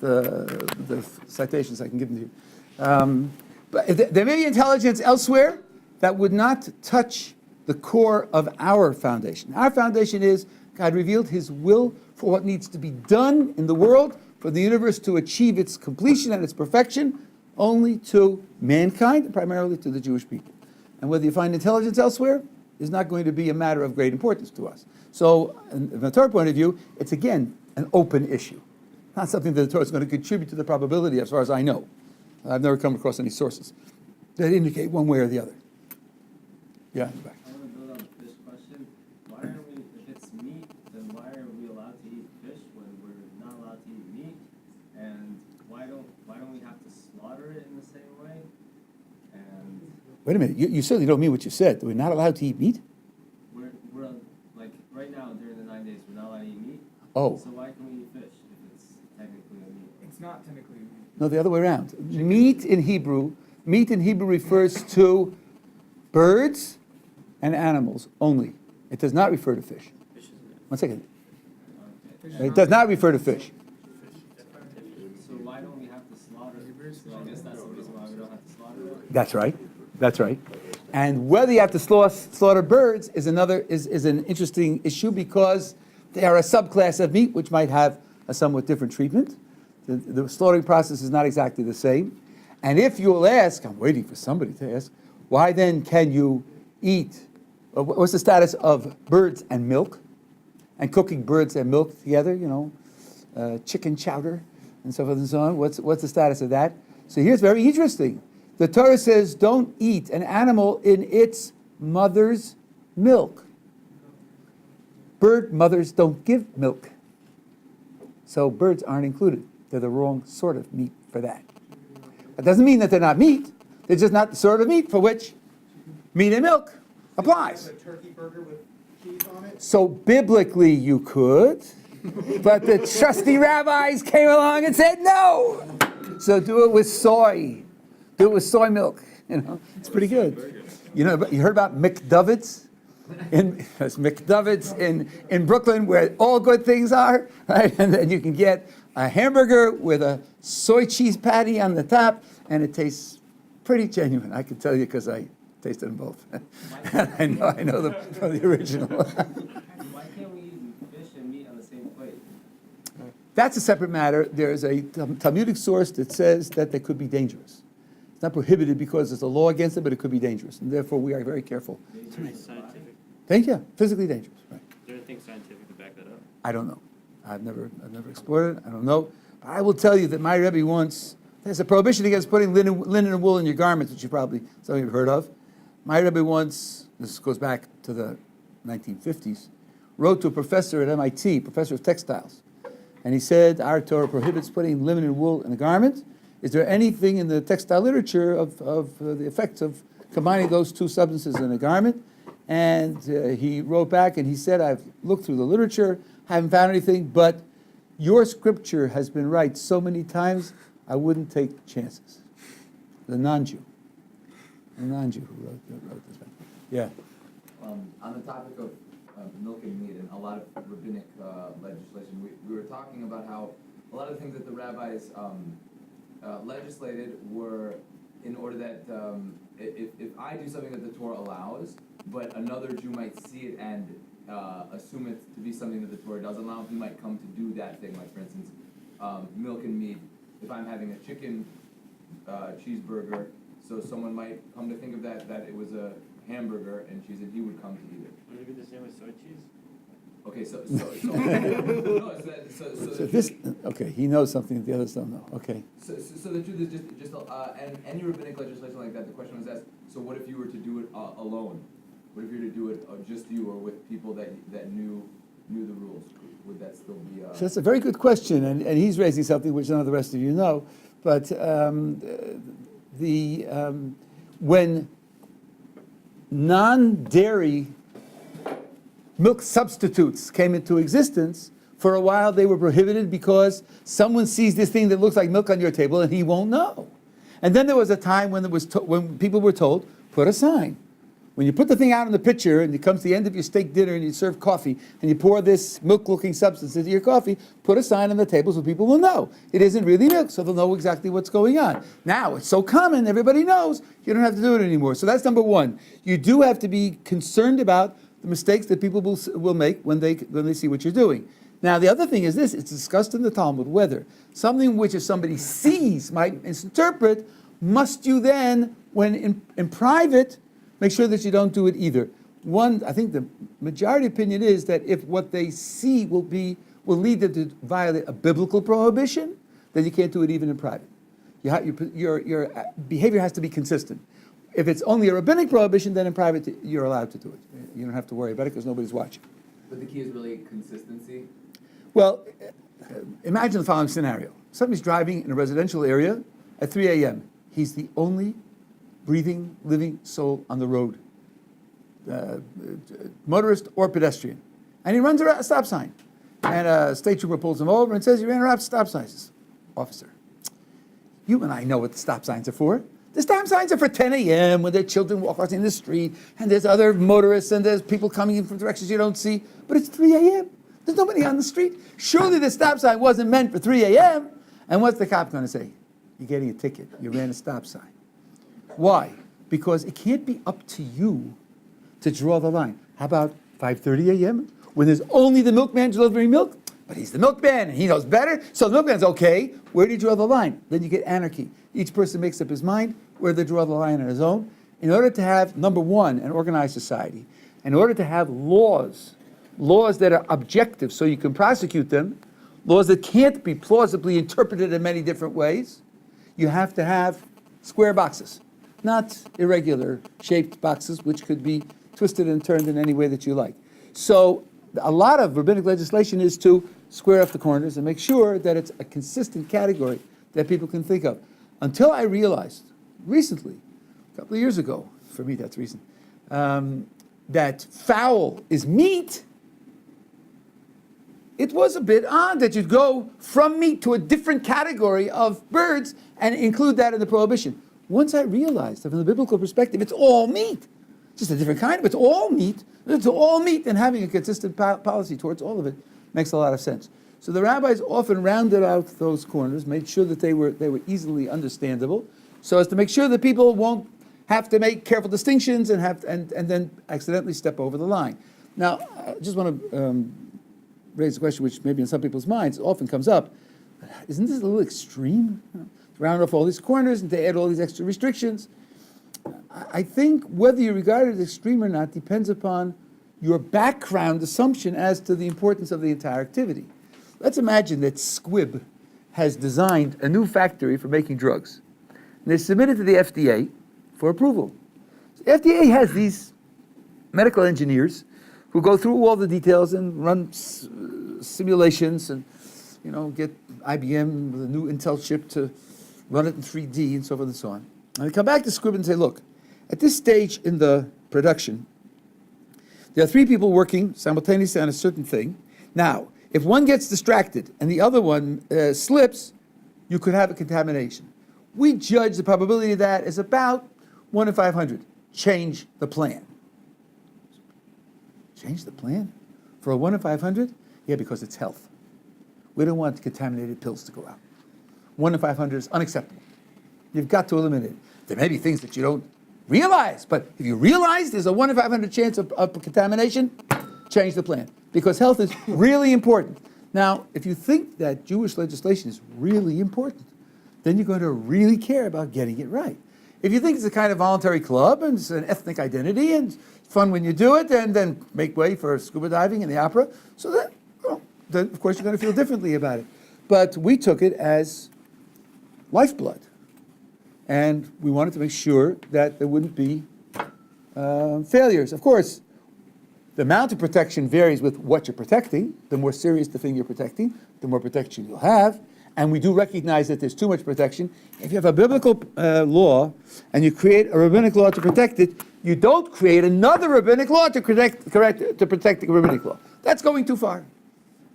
the citations, I can give them to you. But there may be intelligence elsewhere that would not touch the core of our foundation. Our foundation is God revealed his will for what needs to be done in the world for the universe to achieve its completion and its perfection only to mankind, and primarily to the Jewish people. And whether you find intelligence elsewhere is not going to be a matter of great importance to us. So, from the Torah point of view, it's again an open issue. Not something that the Torah is going to contribute to the probability, as far as I know. I've never come across any sources that indicate one way or the other. Yeah, in the back. I want to build on this question. Why are we, if it's meat, then why are we allowed to eat fish when we're not allowed to eat meat? And why don't we have to slaughter it in the same way? And Wait a minute, you certainly don't mean what you said. We're not allowed to eat meat? we're like right now during the 9 days we're not allowed to eat meat. Oh, So why can we eat fish if it's technically a meat? It's not technically. no, the other way around. Meat in Hebrew refers to birds and animals only. It does not refer to fish. 1 second. Okay. It does not refer to fish. So why don't we have to slaughter? So I guess that's the reason why we don't have to slaughter it. That's right. That's right. And whether you have to slaughter birds is an interesting issue because they are a subclass of meat which might have a somewhat different treatment. The slaughtering process is not exactly the same. And if you'll ask, I'm waiting for somebody to ask, why then can you eat, what's the status of birds and milk? And cooking birds and milk together, chicken chowder and so forth and so on. What's the status of that? So here's very interesting. The Torah says don't eat an animal in its mother's milk. Bird mothers don't give milk. So birds aren't included. They're the wrong sort of meat for that. That doesn't mean that they're not meat. They're just not the sort of meat for which meat and milk applies. A turkey burger with cheese on it? So biblically you could, but the trusty rabbis came along and said no. So do it with soy. Do it with soy milk. It's pretty good. You heard about McDovids? There's McDovids in Brooklyn where all good things are, right? And then you can get a hamburger with a soy cheese patty on the top, and it tastes pretty genuine. I can tell you because I tasted them both. I know the original. Why can't we eat fish and meat on the same plate? That's a separate matter. There's a Talmudic source that says that they could be dangerous. It's not prohibited because there's a law against it, but it could be dangerous. And therefore, we are very careful. Scientific? Yeah, physically dangerous. Right. Is there anything scientific to back that up? I don't know. I've never explored it. I don't know. But I will tell you that my Rebbe once, there's a prohibition against putting linen and wool in your garments, which you probably, some of you have heard of. My Rebbe once, this goes back to the 1950s, wrote to a professor at MIT, professor of textiles. And he said, our Torah prohibits putting linen and wool in a garment. Is there anything in the textile literature of the effects of combining those two substances in a garment? And he wrote back and he said, I've looked through the literature, haven't found anything, but your scripture has been right so many times, I wouldn't take chances. The non-Jew who wrote this. Yeah. On the topic of milk and meat and a lot of rabbinic legislation, we were talking about how a lot of the things that the rabbis legislated were in order that if I do something that the Torah allows, but another Jew might see it and assume it to be something that the Torah doesn't allow, he might come to do that thing. Like, for instance, milk and meat. If I'm having a chicken cheeseburger, so someone might come to think of that it was a hamburger and cheese, and he would come to eat it. Would it be the same with soy cheese? Okay, Okay, he knows something that the others don't know. Okay. So the truth is just and any rabbinic legislation like that, the question was asked, so what if you were to do it alone? What if you were to do it just you or with people that knew the rules? Would that still be? So that's a very good question, and he's raising something which none of the rest of you know. But when non-dairy milk substitutes came into existence, for a while they were prohibited because someone sees this thing that looks like milk on your table and he won't know. And then there was a time when when people were told, put a sign. When you put the thing out in the pitcher and it comes to the end of your steak dinner and you serve coffee and you pour this milk-looking substance into your coffee, put a sign on the table so people will know. It isn't really milk, so they'll know exactly what's going on. Now, it's so common, everybody knows, you don't have to do it anymore. So that's number one. You do have to be concerned about the mistakes that people will make when they see what you're doing. Now, the other thing is this, it's discussed in the Talmud, whether something which if somebody sees might misinterpret, must you then, when in private, make sure that you don't do it either. I think the majority opinion is that if what they see will lead them to violate a biblical prohibition, then you can't do it even in private. Your behavior has to be consistent. If it's only a rabbinic prohibition, then in private you're allowed to do it. You don't have to worry about it because nobody's watching. But the key is really consistency. Well, imagine the following scenario. Somebody's driving in a residential area at 3 a.m. He's the only breathing, living soul on the road, motorist or pedestrian. And he runs around a stop sign. And a state trooper pulls him over and says, you ran around stop signs. Officer, you and I know what the stop signs are for. The stop signs are for 10 a.m. when their children walk crossing the street, and there's other motorists, and there's people coming in from directions you don't see. But it's 3 a.m. There's nobody on the street. Surely the stop sign wasn't meant for 3 a.m. And what's the cop going to say? you're getting a ticket. You ran a stop sign. Why? Because it can't be up to you to draw the line. How about 5:30 a.m. when there's only the milkman delivering milk? But he's the milkman, and he knows better, so the milkman's okay. Where do you draw the line? Then you get anarchy. Each person makes up his mind where they draw the line on his own. In order to have, number one, an organized society, in order to have laws that are objective so you can prosecute them, laws that can't be plausibly interpreted in many different ways, you have to have square boxes, not irregular shaped boxes which could be twisted and turned in any way that you like. So a lot of rabbinic legislation is to square up the corners and make sure that it's a consistent category that people can think of. Until I realized recently, a couple of years ago, for me that's recent, that fowl is meat, it was a bit odd that you'd go from meat to a different category of birds and include that in the prohibition. Once I realized that from the biblical perspective, it's all meat. Just a different kind, but it's all meat. It's all meat, and having a consistent policy towards all of it makes a lot of sense. So the rabbis often rounded out those corners, made sure that they were easily understandable, so as to make sure that people won't have to make careful distinctions and then accidentally step over the line. Now, I just want to raise a question which maybe in some people's minds often comes up. Isn't this a little extreme? To round off all these corners and to add all these extra restrictions? I think whether you regard it as extreme or not depends upon your background assumption as to the importance of the entire activity. Let's imagine that Squibb has designed a new factory for making drugs. And they submit it to the FDA for approval. So the FDA has these medical engineers who go through all the details and run simulations and, get IBM with a new Intel chip to run it in 3D and so forth and so on. And they come back to Squibb and say, look, at this stage in the production, there are 3 people working simultaneously on a certain thing. Now, if one gets distracted and the other one slips, you could have a contamination. We judge the probability of that as about 1 in 500. Change the plan. Change the plan? For a 1 in 500? Yeah, because it's health. We don't want contaminated pills to go out. 1 in 500 is unacceptable. You've got to eliminate it. There may be things that you don't realize, but if you realize there's a 1 in 500 chance of contamination, change the plan. Because health is really important. Now, if you think that Jewish legislation is really important, then you're going to really care about getting it right. If you think it's a kind of voluntary club and it's an ethnic identity and it's fun when you do it, and then make way for scuba diving and the opera, so then of course you're going to feel differently about it. But we took it as lifeblood. And we wanted to make sure that there wouldn't be failures. Of course, the amount of protection varies with what you're protecting. The more serious the thing you're protecting, the more protection you'll have. And we do recognize that there's too much protection. If you have a biblical law and you create a rabbinic law to protect it, you don't create another rabbinic law to protect the rabbinic law. That's going too far.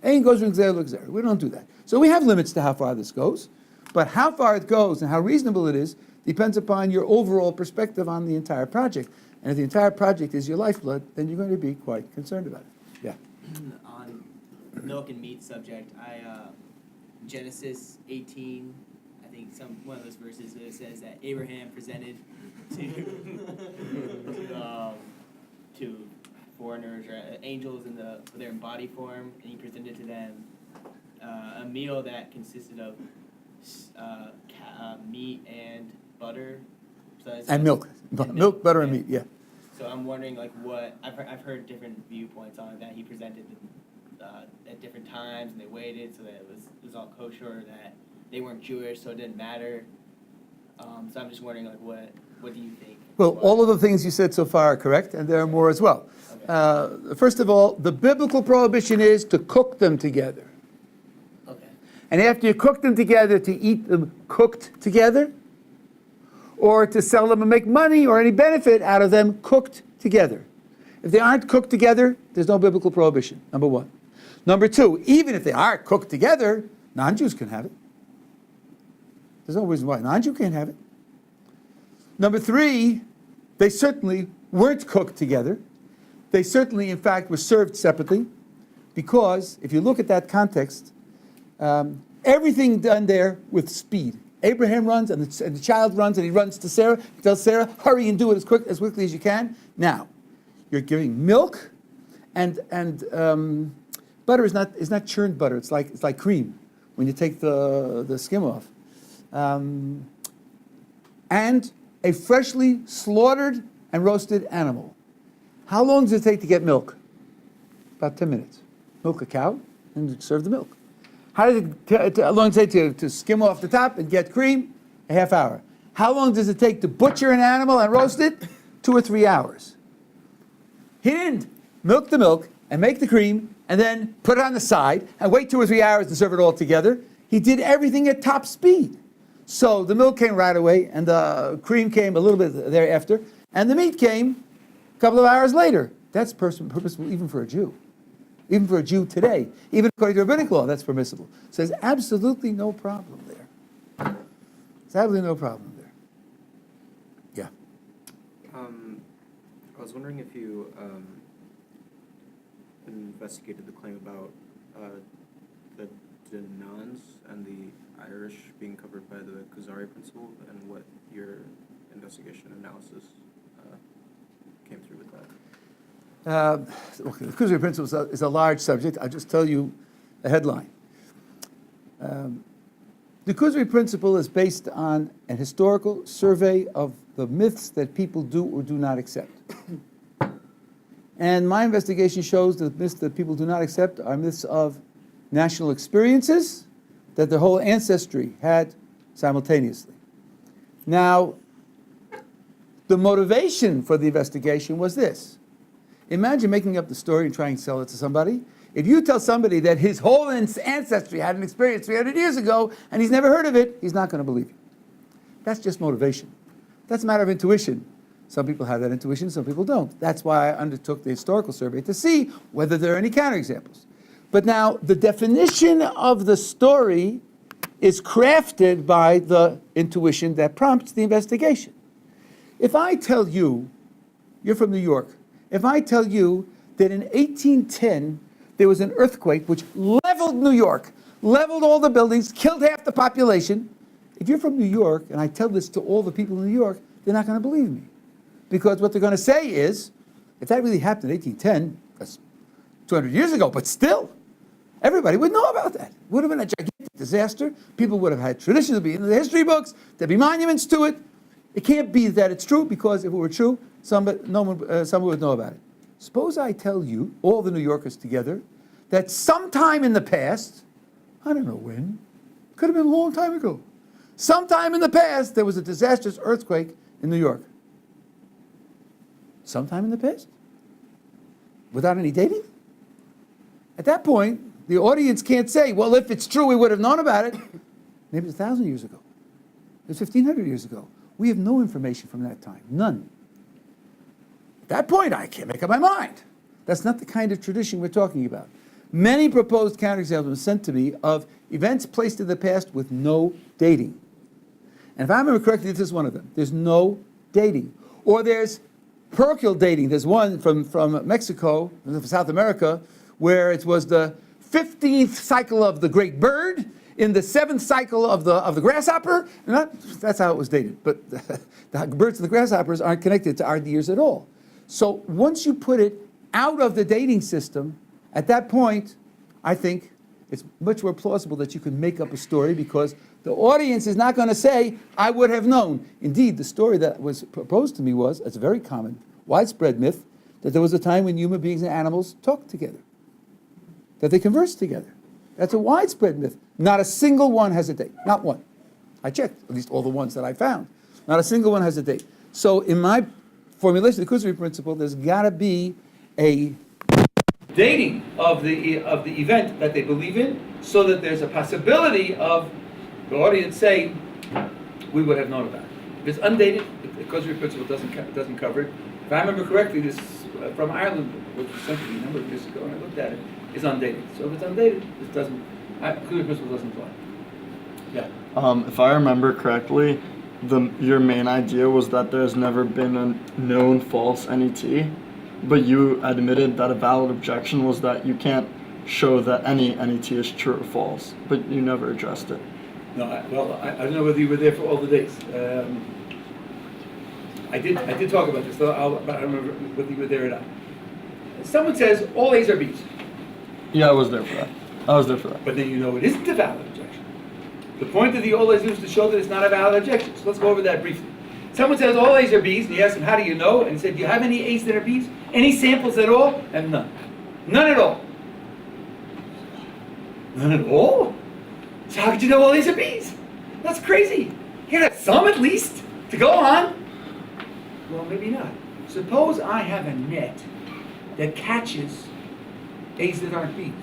Ein goes l'gzer. We don't do that. So we have limits to how far this goes. But how far it goes and how reasonable it is depends upon your overall perspective on the entire project. And if the entire project is your lifeblood, then you're going to be quite concerned about it. Yeah. On milk and meat subject, Genesis 18, I think one of those verses that says that Abraham presented to foreigners or angels they're in body form, and he presented to them a meal that consisted of meat and butter. And milk. Milk, butter, and meat, yeah. So I'm wondering, what I've heard different viewpoints on that. He presented at different times, and they waited so that it was all kosher, that they weren't Jewish, so it didn't matter. So I'm just wondering, what do you think? Well, all of the things you said so far are correct, and there are more as well. Okay. First of all, the biblical prohibition is to cook them together. Okay. And after you cook them together, to eat them cooked together, or to sell them and make money or any benefit out of them cooked together. If they aren't cooked together, there's no biblical prohibition, number one. Number two, even if they are cooked together, non-Jews can have it. There's no reason why non-Jew can't have it. Number three, they certainly weren't cooked together. They certainly, in fact, were served separately, because if you look at that context, everything done there with speed. Abraham runs, and the child runs, and he runs to Sarah, tells Sarah, hurry and do it as quickly as you can. Now, you're giving milk, and butter is not churned butter. It's like cream when you take the skim off. And a freshly slaughtered and roasted animal. How long does it take to get milk? About 10 minutes. Milk a cow and serve the milk. How long does it take to skim off the top and get cream? A half hour. How long does it take to butcher an animal and roast it? 2 or 3 hours. He didn't milk the milk and make the cream and then put it on the side and wait 2 or 3 hours and serve it all together. He did everything at top speed. So the milk came right away, and the cream came a little bit thereafter, and the meat came a couple of hours later. That's purposeful even for a Jew. Even for a Jew today. Even according to rabbinic law, that's permissible. So there's absolutely no problem there. There's absolutely no problem there. Yeah. I was wondering if you investigated the claim about the Danans and the Irish being covered by the Kuzari principle, and what your investigation analysis came through with that. Okay, the Kuzari principle is a large subject. I'll just tell you the headline. The Kuzari principle is based on an historical survey of the myths that people do or do not accept. And my investigation shows that the myths that people do not accept are myths of national experiences that their whole ancestry had simultaneously. Now, the motivation for the investigation was this. Imagine making up the story and trying to sell it to somebody. If you tell somebody that his whole ancestry had an experience 300 years ago and he's never heard of it, he's not going to believe you. That's just motivation. That's a matter of intuition. Some people have that intuition, some people don't. That's why I undertook the historical survey to see whether there are any counterexamples. But now, the definition of the story is crafted by the intuition that prompts the investigation. If I tell you, you're from New York, if I tell you that in 1810 there was an earthquake which leveled New York, leveled all the buildings, killed half the population, if you're from New York and I tell this to all the people in New York, they're not going to believe me. Because what they're going to say is, if that really happened in 1810, that's 200 years ago, but still, everybody would know about that. It would have been a gigantic disaster. People would have had traditions to be in the history books. There'd be monuments to it. It can't be that it's true, because if it were true, someone would know about it. Suppose I tell you, all the New Yorkers together, that sometime in the past, I don't know when, could have been a long time ago, sometime in the past there was a disastrous earthquake in New York. Sometime in the past? Without any dating? At that point, the audience can't say, well, if it's true, we would have known about it. Maybe it's 1,000 years ago. It was 1,500 years ago. We have no information from that time. None. At that point, I can't make up my mind. That's not the kind of tradition we're talking about. Many proposed counterexamples were sent to me of events placed in the past with no dating. And if I remember correctly, this is one of them. There's no dating. Or there's parochial dating. There's one from Mexico, South America, where it was the 15th cycle of the great bird in the 7th cycle of the grasshopper. That's how it was dated. But the birds and the grasshoppers aren't connected to our years at all. So once you put it out of the dating system, at that point, I think it's much more plausible that you can make up a story, because the audience is not going to say, I would have known. Indeed, the story that was proposed to me was, it's a very common, widespread myth, that there was a time when human beings and animals talked together, that they conversed together. That's a widespread myth. Not a single one has a date. Not one. I checked, at least all the ones that I found. Not a single one has a date. So in my formulation of the Kuzari principle, there's got to be a dating of the event that they believe in, so that there's a possibility of the audience saying, we would have known about it. If it's undated, the Kuzari principle doesn't cover it. If I remember correctly, this from Ireland, which was sent to me a number of years ago, and I looked at it, is undated. So if it's undated, it doesn't. Kuzari principle doesn't apply. Yeah. If I remember correctly, your main idea was that there's never been a known false NET, but you admitted that a valid objection was that you can't show that any NET is true or false, but you never addressed it. No, I don't know whether you were there for all the days. I did talk about this, but I don't remember whether you were there or not. Someone says all A's are B's, Yeah, I was there for that. I was there for that. but then you know it isn't a valid objection. The point of the all A's is to show that it's not a valid objection. So let's go over that briefly. Someone says all A's are B's, and you ask them, how do you know? And he said, do you have any A's that are B's? Any samples at all? And none. None at all. None at all? So how could you know all A's are B's? That's crazy. You gotta have some at least to go on. Well, maybe not. Suppose I have a net that catches A's that aren't B's.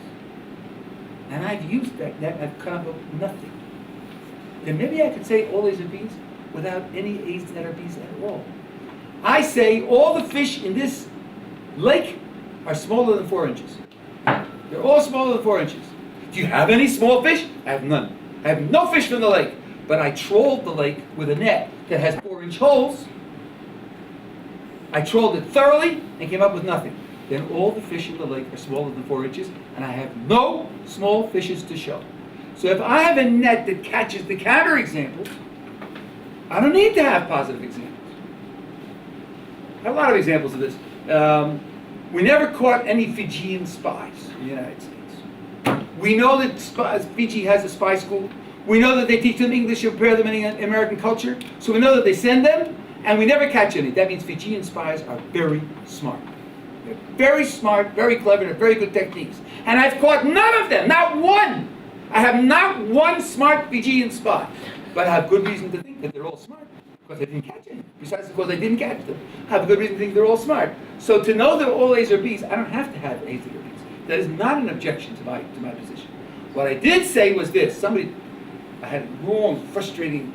And I've used that net and I've come up with nothing. Then maybe I could say all A's are B's without any A's that are B's at all. I say all the fish in this lake are smaller than 4 inches. They're all smaller than 4 inches. Do you have any small fish? I have none. I have no fish from the lake. But I trolled the lake with a net that has 4-inch holes. I trolled it thoroughly and came up with nothing. Then all the fish in the lake are smaller than 4 inches, and I have no small fishes to show. So if I have a net that catches the counterexamples, I don't need to have positive examples. I have a lot of examples of this. We never caught any Fijian spies in the United States. We know that Fiji has a spy school. We know that they teach them English and prepare them in American culture. So we know that they send them, and we never catch any. That means Fijian spies are very smart. They're very smart, very clever, they're very good techniques. And I've caught none of them, not one. I have not one smart Fijian spy. But I have good reason to think that they're all smart, because they didn't catch any. Besides, because they didn't catch them. I have a good reason to think they're all smart. So to know that all A's are B's, I don't have to have A's that are B's. That is not an objection to my position. What I did say was this. I had a long, frustrating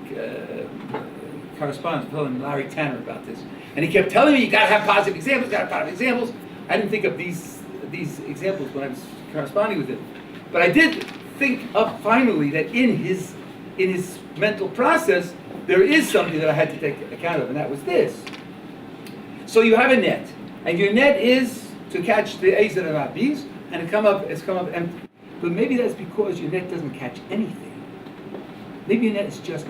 correspondence telling Larry Tanner about this. And he kept telling me, you gotta have positive examples, gotta have positive examples. I didn't think of these examples when I was corresponding with him. But I did think up finally that in his mental process, there is something that I had to take account of, and that was this. So you have a net, and your net is to catch the A's that are not B's, and it's come up empty. But maybe that's because your net doesn't catch anything. Maybe your net is just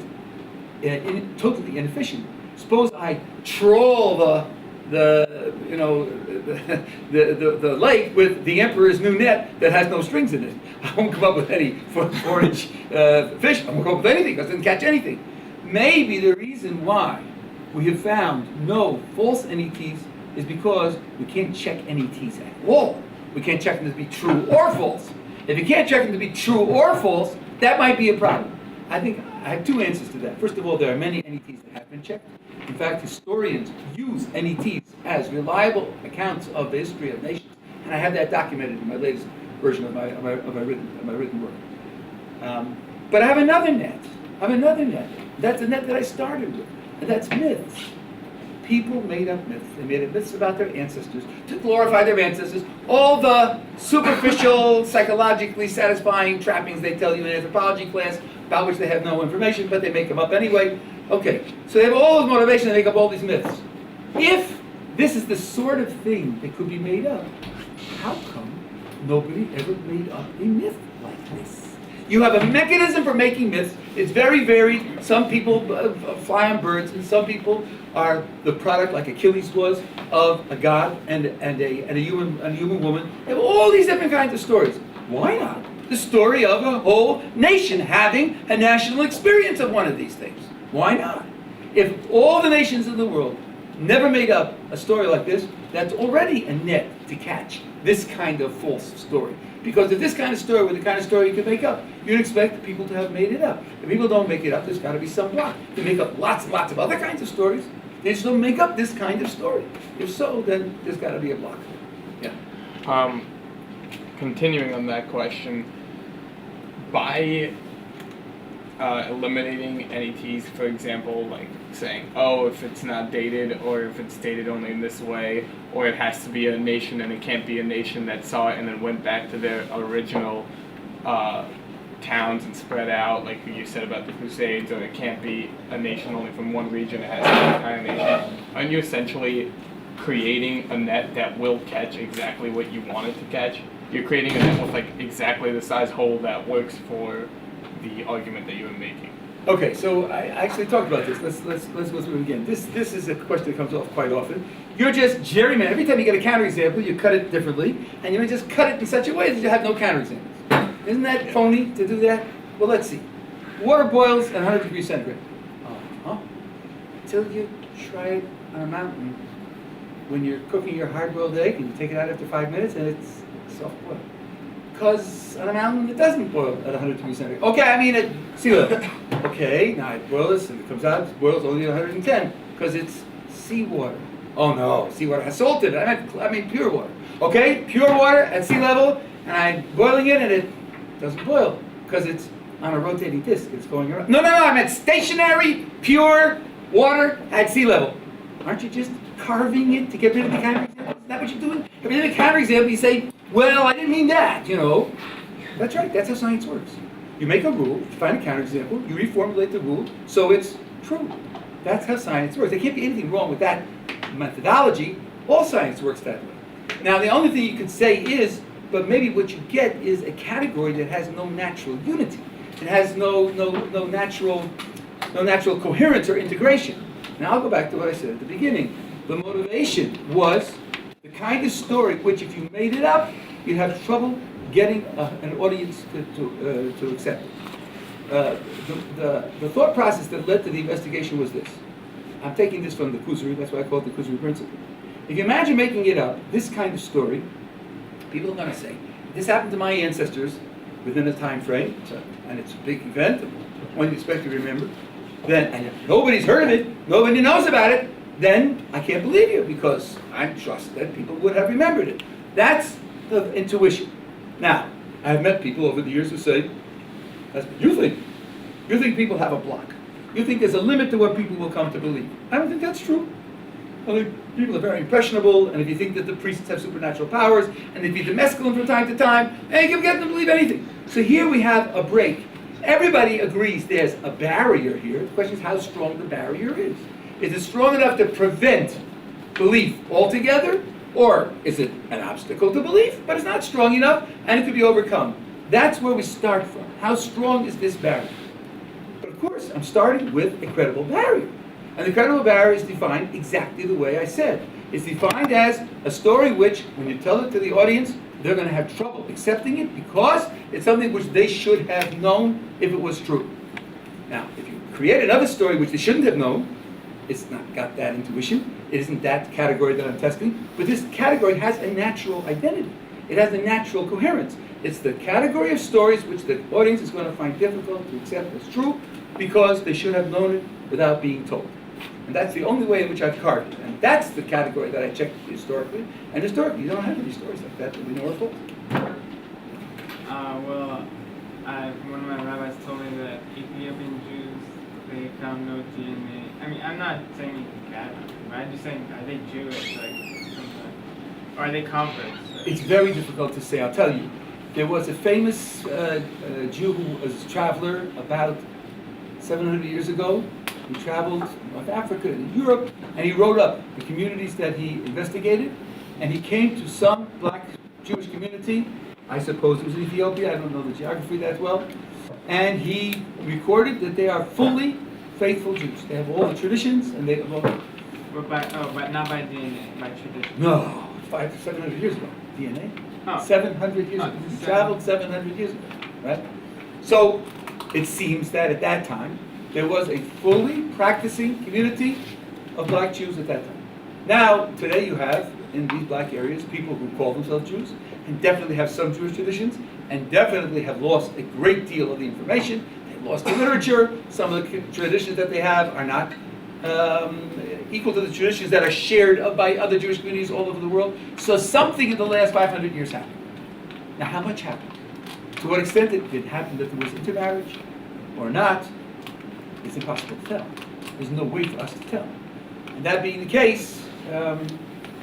totally inefficient. Suppose I troll the lake with the emperor's new net that has no strings in it. I won't come up with any 4-inch fish. I won't come up with anything because it doesn't catch anything. Maybe the reason why we have found no false NETs is because we can't check NETs at all. We can't check them to be true or false. If you can't check them to be true or false, that might be a problem. I think I have two answers to that. First of all, there are many NETs that have been checked. In fact, historians use NETs as reliable accounts of the history of nations, and I have that documented in my latest version of my written work. But I have another net. That's a net that I started with, and that's myths. People made up myths. They made up myths about their ancestors to glorify their ancestors. All the superficial, psychologically satisfying trappings they tell you in anthropology class, about which they have no information, but they make them up anyway. Okay, so they have all those motivations to make up all these myths. If this is the sort of thing that could be made up, how come nobody ever made up a myth like this? You have a mechanism for making myths. It's very varied. Some people fly on birds, and some people are the product, like Achilles was, of a god and a human woman. They have all these different kinds of stories. Why not the story of a whole nation having a national experience of one of these things? Why not? If all the nations in the world never made up a story like this, that's already a net to catch this kind of false story. Because if this kind of story were the kind of story you could make up, you'd expect people to have made it up. If people don't make it up, there's got to be some block. They make up lots and lots of other kinds of stories. They just don't make up this kind of story. If so, then there's got to be a block. Yeah. Continuing on that question, by eliminating NETs, for example, like saying, oh, if it's not dated, or if it's dated only in this way, or it has to be a nation and it can't be a nation that saw it and then went back to their original towns and spread out, like you said about the Crusades, or it can't be a nation only from one region, it has to be an entire nation. Aren't you essentially creating a net that will catch exactly what you want it to catch? You're creating a net with like exactly the size hole that works for the argument that you were making. Okay, so I actually talked about this. Let's go through it again. This is a question that comes off quite often. You're just gerrymandering. Every time you get a counterexample, you cut it differently, and you just cut it in such a way that you have no counterexamples. Isn't that phony to do that? Well, let's see. Water boils at 100 degrees centigrade. Uh-huh. Till you try it on a mountain. When you're cooking your hard-boiled egg, and you take it out after 5 minutes, and it's soft-boiled. Because on a mountain, it doesn't boil at 100 degrees centigrade. Okay, I mean at sea level. Okay, now it boils, and it comes out, it boils only at 110, because it's seawater. Oh no, seawater has salt in it. I mean pure water. Okay, pure water at sea level, and I'm boiling it, and it doesn't boil, because it's on a rotating disc. It's going around. No, I meant stationary, pure water at sea level. Aren't you just carving it to get rid of the counterexample? Is that what you're doing? If you did a counterexample, you say, well, I didn't mean that, you know. That's right, that's how science works. You make a rule, you find a counterexample, you reformulate the rule, so it's true. That's how science works. There can't be anything wrong with that methodology. All science works that way. Now, the only thing you could say is, but maybe what you get is a category that has no natural unity. It has no natural coherence or integration. Now, I'll go back to what I said at the beginning. The motivation was the kind of story which, if you made it up, you'd have trouble getting an audience to accept it. The thought process that led to the investigation was this. I'm taking this from the Kuzari, that's why I call it the Kuzari principle. If you imagine making it up, this kind of story, people are going to say, this happened to my ancestors within a time frame, and it's a big event, one you expect to remember, then, and if nobody's heard of it, nobody knows about it, then I can't believe you, because I trust that people would have remembered it. That's the intuition. Now, I have met people over the years who say, that's what you think. You think people have a block. You think there's a limit to what people will come to believe. I don't think that's true. I think people are very impressionable, and if you think that the priests have supernatural powers, and they feed them mescaline from time to time, and you can get them to believe anything. So here we have a break. Everybody agrees there's a barrier here. The question is how strong the barrier is. Is it strong enough to prevent belief altogether? Or is it an obstacle to belief, but it's not strong enough, and it could be overcome? That's where we start from. How strong is this barrier? But of course, I'm starting with a credible barrier. And the credible barrier is defined exactly the way I said. It's defined as a story which, when you tell it to the audience, they're going to have trouble accepting it because it's something which they should have known if it was true. Now, if you create another story which they shouldn't have known, it's not got that intuition. It isn't that category that I'm testing. But this category has a natural identity. It has a natural coherence. It's the category of stories which the audience is going to find difficult to accept as true because they should have known it without being told. And that's the only way in which I've carved it. And that's the category that I checked historically. And historically, you don't have any stories like that we know are false. One of my rabbis told me that Ethiopian Jews, they found no DNA. I mean, I'm not saying anything bad about them, but I'm just saying, are they Jewish, or are they converts? It's very difficult to say. I'll tell you. There was a famous Jew who was a traveler about 700 years ago. He traveled North Africa and Europe, and he wrote up the communities that he investigated, and he came to some black Jewish community. I suppose it was Ethiopia. I don't know the geography that well. And he recorded that they are fully faithful Jews. They have all the traditions, and they have all. But not by DNA, by tradition. No, 500 to 700 years ago. DNA? Oh. 700 years ago. He traveled 700 years ago, right? So it seems that at that time, there was a fully practicing community of black Jews at that time. Now, today you have, in these black areas, people who call themselves Jews, and definitely have some Jewish traditions, and definitely have lost a great deal of the information. They've lost the literature. Some of the traditions that they have are not equal to the traditions that are shared by other Jewish communities all over the world. So something in the last 500 years happened. Now, how much happened? To what extent it did happen that there was intermarriage or not, it's impossible to tell. There's no way for us to tell. And that being the case,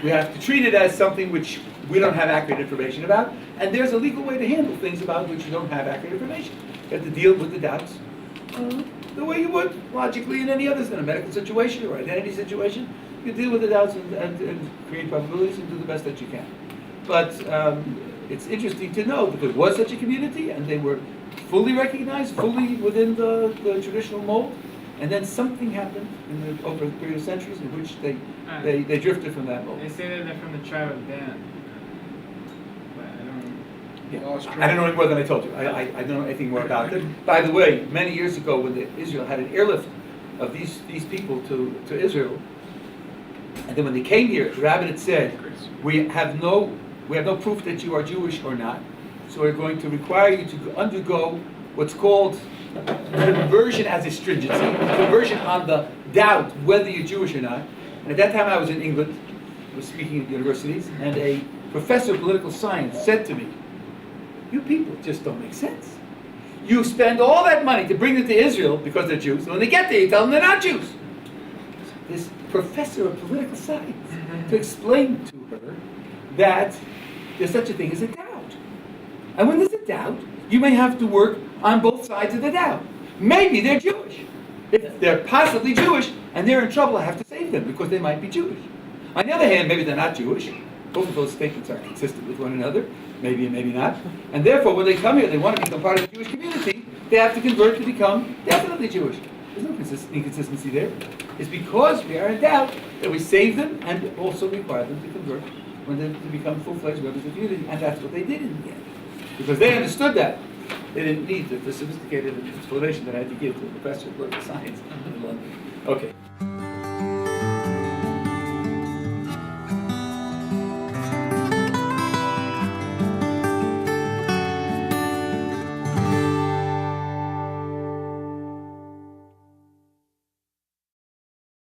we have to treat it as something which we don't have accurate information about, and there's a legal way to handle things about which you don't have accurate information. You have to deal with the doubts the way you would logically in any other, in a medical situation or identity situation. You deal with the doubts and create probabilities and do the best that you can. But it's interesting to know that there was such a community, and they were fully recognized, fully within the traditional mold, and then something happened over a period of centuries in which they drifted from that mold. They say that they're from the tribe of Dan. But I don't. Yeah. I don't know any more than I told you. I don't know anything more about it. By the way, many years ago, when Israel had an airlift of these people to Israel, and then when they came here, the rabbi had said, we have no proof that you are Jewish or not, so we're going to require you to undergo what's called conversion as a stringency, conversion on the doubt whether you're Jewish or not. And at that time I was in England, I was speaking at universities, and a professor of political science said to me, you people just don't make sense. You spend all that money to bring them to Israel because they're Jews, and when they get there you tell them they're not Jews. This professor of political science to explain to her that there's such a thing as a doubt. And when there's a doubt, you may have to work on both sides of the doubt. Maybe they're Jewish. If they're possibly Jewish and they're in trouble, I have to save them because they might be Jewish. On the other hand, maybe they're not Jewish. Both of those statements are consistent with one another, maybe and maybe not. And therefore, when they come here, they want to become part of the Jewish community, they have to convert to become definitely Jewish. There's no inconsistency there. It's because we are in doubt that we save them and also require them to convert when they become full-fledged members of the community. And that's what they did in the end. Because they understood that. They didn't need the sophisticated explanation that I had to give to the professor of political science in London. Okay.